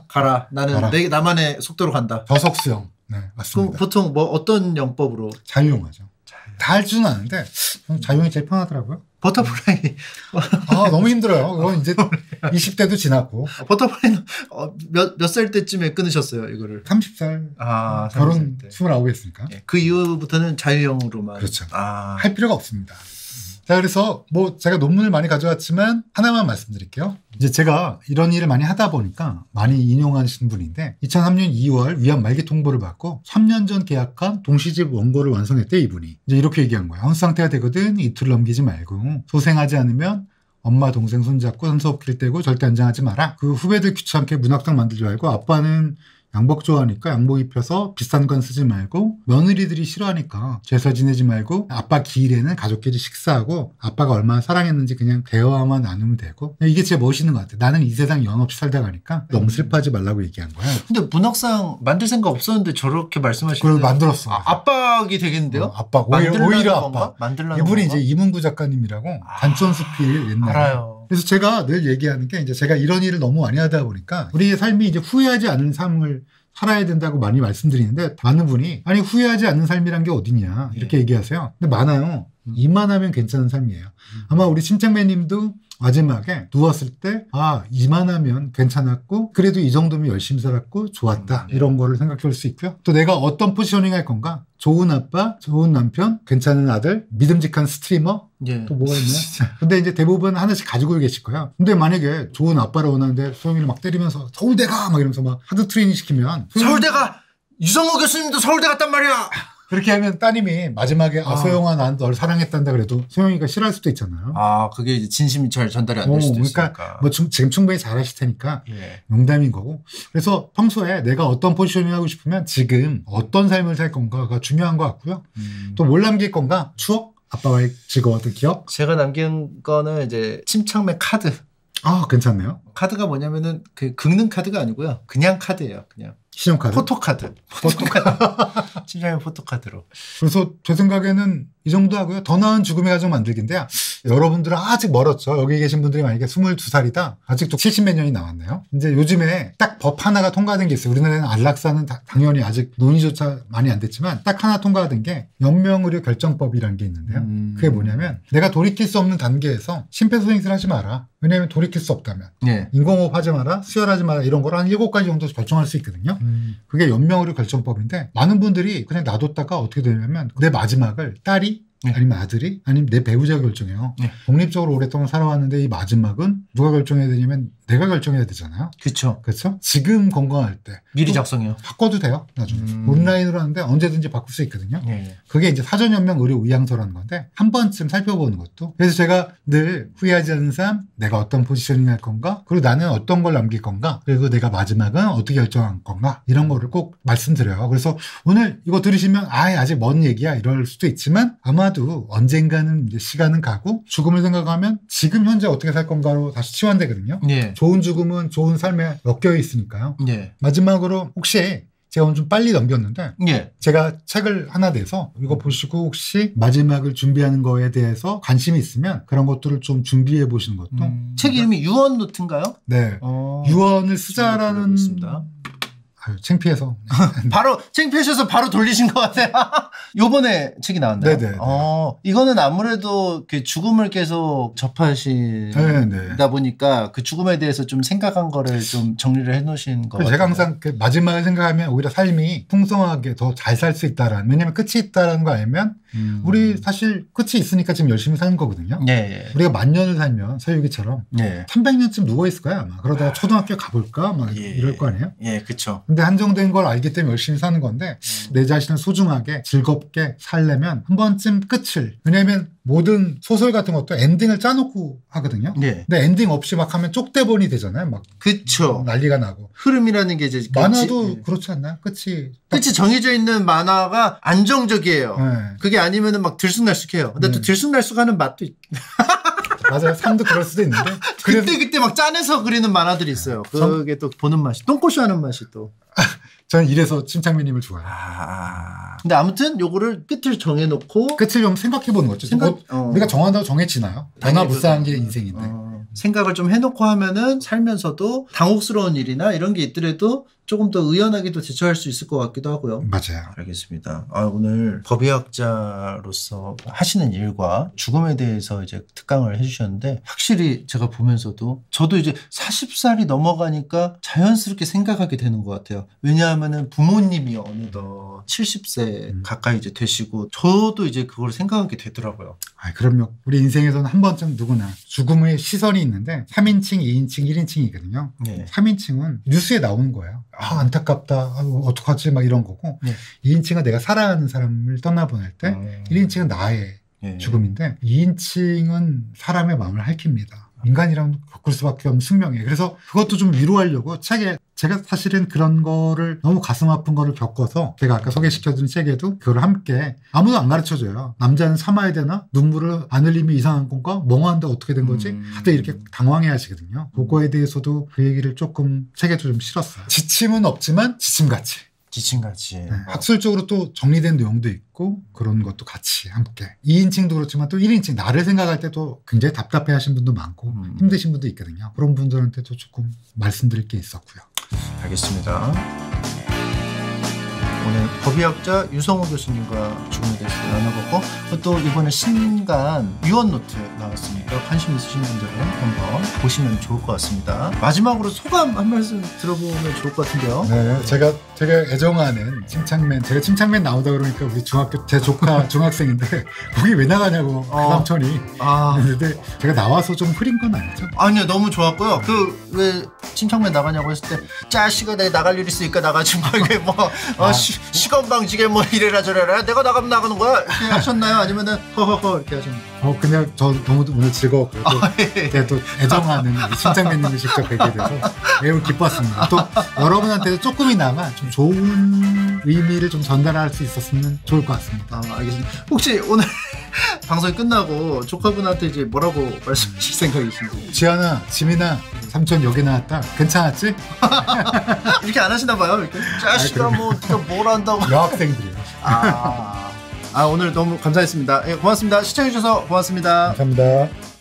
가라. 나는 나만의 속도로 간다.
저속 수영. 네, 맞습니다.
그럼 보통 어떤 영법으로?
자유용하죠. 다 할 줄은 아는데 자유용이 제일 편하더라고요.
버터플라이.
너무 힘들어요. 그건 이제 20대도 지났고.
버터플라이는 몇 살 때쯤에 끊으셨어요, 이거를?
30살. 결혼 29 했으니까.
그 이후부터는 자유형으로만.
그렇죠. 할 필요가 없습니다. 자, 그래서 제가 논문을 많이 가져왔지만 하나만 말씀드릴게요. 이제 제가 이런 일을 많이 하다 보니까 많이 인용하신 분인데 2003년 2월 위암 말기 통보를 받고 3년 전 계약한 동시집 원고를 완성했대 이분이. 이제 이렇게 얘기한 거예요. 헌수 상태가 되거든 이틀 넘기지 말고 소생하지 않으면 엄마 동생 손잡고 손수업길 떼고 절대 안장하지 마라. 그 후배들 귀찮게 문학당 만들지 말고 아빠는 양복 좋아하니까 양복 입혀서 비싼 건 쓰지 말고 며느리들이 싫어하니까 제사 지내지 말고 아빠 기일에는 가족끼리 식사하고 아빠가 얼마나 사랑했는지 그냥 대화만 나누면 되고 이게 제일 멋있는 것 같아요. 나는 이 세상 영없이 살다 가니까 너무 슬퍼하지 말라고 얘기한 거야.
근데 문학상 만들 생각 없었는데 저렇게 말씀하시는데
그걸 만들었어.
압박이 되겠는데요?
압박. 오히려 압박.
만들라는
이분이
건가?
이제 이문구 작가님이라고 단천수필 옛날에.
알아요.
그래서 제가 늘 얘기하는 게 이제 제가 이런 일을 너무 많이 하다 보니까 우리의 삶이 이제 후회하지 않는 삶을 살아야 된다고 많이 말씀드리는데 많은 분이 아니 후회하지 않는 삶이란 게 어디냐 이렇게 얘기하세요. 근데 많아요. 이만하면 괜찮은 삶이에요. 아마 우리 심창맨님도 마지막에 누웠을 때 이만하면 괜찮았고 그래도 이 정도면 열심히 살았고 좋았다 이런 거를 생각해 볼 수 있고요. 또 내가 어떤 포지셔닝 할 건가? 좋은 아빠, 좋은 남편, 괜찮은 아들, 믿음직한 스트리머 또 뭐가 있나요? 근데 이제 대부분 하나씩 가지고 계실 거야. 근데 만약에 좋은 아빠를 원하는데 소영이를 막 때리면서 서울대 가! 막 이러면서 막 하드 트레이닝 시키면
서울대 가! 유성호 교수님도 서울대 갔단 말이야!
그렇게 하면 따님이 마지막에 소영아 난 널 사랑했단다 그래도 소영이가 싫어할 수도 있잖아요.
그게 이제 진심이 잘 전달이 안 될 수도 있으니까.
그러니까 지금 충분히 잘하실 테니까 농담인 거고. 그래서 평소에 내가 어떤 포지셔닝 하고 싶으면 지금 어떤 삶을 살 건가가 중요한 것 같고요. 또 뭘 남길 건가? 추억? 아빠와의 즐거웠던 기억?
제가 남긴 거는 이제 침착맨 카드.
괜찮네요.
카드가 뭐냐면은 그 긁는 카드가 아니고요. 그냥 카드예요. 그냥.
신용카드?
포토카드. 침착맨 포토카드로.
그래서 제 생각에는 이 정도 하고요. 더 나은 죽음의 가정 만들기인데요. 여러분들은 아직 멀었죠. 여기 계신 분들이 만약에 22살이다. 아직도 70몇 년이 남았네요. 이제 요즘에 딱 법 하나가 통과된 게 있어요. 우리나라는 안락사는 당연히 아직 논의조차 많이 안 됐지만 딱 하나 통과된 게 연명의료 결정법이라는 게 있는데요. 그게 뭐냐면 내가 돌이킬 수 없는 단계에서 심폐소생술 하지 마라. 왜냐하면 돌이킬 수 없다면.
네.
인공호흡 하지 마라. 수혈하지 마라. 이런 걸 한 7가지 정도 결정할 수 있거든요. 그게 연명의료 결정법인데 많은 분들이 그냥 놔뒀다가 어떻게 되냐면 내 마지막을 딸이 아니면 아들이 아니면 내 배우자가 결정해요. 독립적으로 오랫동안 살아왔는데 이 마지막은 누가 결정해야 되냐면 내가 결정해야 되잖아요.
그렇죠.
그렇죠? 지금 건강할 때
미리 작성해요.
바꿔도 돼요. 나중에 온라인으로 하는데 언제든지 바꿀 수 있거든요. 그게 이제 사전연명 의료 의향서라는 건데 한 번쯤 살펴보는 것도. 그래서 제가 늘 후회하지 않는 삶, 내가 어떤 포지셔닝 할 건가, 그리고 나는 어떤 걸 남길 건가, 그리고 내가 마지막은 어떻게 결정할 건가, 이런 거를 꼭 말씀드려요. 그래서 오늘 이거 들으시면 아직 먼 얘기야 이럴 수도 있지만 아마도 언젠가는 이제 시간은 가고 죽음을 생각하면 지금 현재 어떻게 살 건가로 다시 치환되거든요. 좋은 죽음은 좋은 삶에 엮여 있으니까요. 마지막으로 혹시 제가 오늘 좀 빨리 넘겼는데 제가 책을 하나 내서 이거 보시고 혹시 마지막을 준비하는 거에 대해서 관심이 있으면 그런 것들을 좀 준비해 보시는 것도.
책 이름이 유언노트인가요?
네. 유언을 쓰자라는. 창피해서.
바로 창피하셔서 바로 돌리신 것 같아요. 요번에 책이 나왔나요?
네네.
이거는 아무래도 그 죽음을 계속 접하시다 보니까 그 죽음에 대해서 좀 생각한 거를 좀 정리를 해놓으신 거 같아요.
제가 항상 그 마지막을 생각하면 오히려 삶이 풍성하게 더 잘 살 수 있다라는. 왜냐면 끝이 있다라는 거 알면 우리 사실 끝이 있으니까 지금 열심히 사는 거거든요. 우리가 1000년을 살면 서유기처럼 300년쯤 누워 있을 거야 아마. 그러다가 초등학교 가볼까 막 이럴 거 아니에요?
그렇죠.
근데 한정된 걸 알기 때문에 열심히 사는 건데 내 자신을 소중하게 즐겁게 살려면 한 번쯤 끝을. 왜냐하면 모든 소설 같은 것도 엔딩을 짜놓고 하거든요. 근데 엔딩 없이 막 하면 쪽대본이 되잖아요. 막
그쵸.
난리가 나고.
흐름이라는 게 이제
만화도 그렇지 않나요? 끝이
정해져 있는 만화가 안정적이에요. 그게 아니면은 막 들쑥날쑥해요. 근데 또 들쑥날쑥하는 맛도
맞아요. 삶도 그럴 수도 있는데
그때 막 짜내서 그리는 만화들이 있어요. 그게 또 보는 맛이 똥꼬쇼 하는 맛이 또.
저는 이래서 침착맨님을 좋아해요.
근데 아무튼 요거를 끝을 정해놓고
끝을 좀 생각해보는 거죠. 우리가 정한다고 정해지나요? 변화무쌍한 게 인생인데.
생각을 좀 해놓고 하면은 살면서도 당혹스러운 일이나 이런 게 있더라도 조금 더 의연하게도 대처할 수 있을 것 같기도 하고요.
맞아요.
알겠습니다. 오늘 법의학자로서 하시는 일과 죽음에 대해서 이제 특강을 해주셨는데 확실히 제가 보면서도 저도 이제 40살이 넘어가니까 자연스럽게 생각하게 되는 것 같아요. 왜냐하면은 부모님이 어느덧 70세 가까이 이제 되시고 저도 이제 그걸 생각하게 되더라고요.
그럼요. 우리 인생에서는 한 번쯤 누구나 죽음의 시선이 있는데 3인칭, 2인칭, 1인칭이거든요. 3인칭은 뉴스에 나오는 거예요. 안타깝다. 어떡하지? 막 이런 거고. 2인칭은 내가 사랑하는 사람을 떠나보낼 때 1인칭은 나의 죽음인데 2인칭은 사람의 마음을 핥힙니다. 인간이랑 겪을 수밖에 없는 숙명이에요. 그래서 그것도 좀 위로하려고 책에 제가 사실은 그런 거를 너무 가슴 아픈 거를 겪어서 제가 아까 소개시켜준 책에도 그걸 함께 아무도 안 가르쳐줘요. 남자는 참아야 되나? 눈물을 안 흘리면 이상한 건가? 멍한데 어떻게 된 거지? 다들 이렇게 당황해 하시거든요. 그거에 대해서도 그 얘기를 조금 책에도 좀 실었어요. 지침은 없지만 지침같이. 학술적으로 또 정리된 내용도 있고 그런 것도 같이 함께 2인칭도 그렇지만 또 1인칭 나를 생각할 때도 굉장히 답답해 하신 분도 많고 힘드신 분도 있거든요. 그런 분들한테도 조금 말씀드릴 게 있었고요.
알겠습니다. 오늘 법의학자 유성호 교수님과 죽음에 대해서 나눠봤고 또 이번에 신간 유언노트 나왔으니까 관심 있으신 분들은 한번 보시면 좋을 것 같습니다. 마지막으로 소감 한 말씀 들어보면 좋을 것 같은데요.
네, 제가 애정하는 침착맨, 제가 침착맨 나오다 그러니까 우리 제 조카 중학생인데 거기 왜 나가냐고 그 삼촌이. 근데 제가 나와서 좀 흐린 건 아니죠?
아니요, 너무 좋았고요. 왜 침착맨 나가냐고 했을 때 짜식아 내가 나갈 일 있으니까 나가지 마. 이게 시간 방지게 이래라 저래라 내가 나가면 나가는 거야 이렇게 하셨나요? 아니면은 허허허 이렇게 하셨나요?
그냥 저 너무 오늘 즐거웠고요. 또 애정하는 침착맨님을 직접 뵙게 돼서 매우 기뻤습니다. 또 여러분한테도 조금이나마 좀 좋은 의미를 좀 전달할 수 있었으면 좋을 것 같습니다.
알겠습니다. 혹시 오늘 방송이 끝나고 조카분한테 이제 뭐라고 말씀하실 생각이신지?
지연아, 지민아, 삼촌 여기 나왔다. 괜찮았지?
이렇게 안 하시나 봐요. 이렇게 짜식아 네가 뭘 한다고.
여학생들이요.
오늘 너무 감사했습니다. 예, 고맙습니다. 시청해주셔서 고맙습니다.
감사합니다.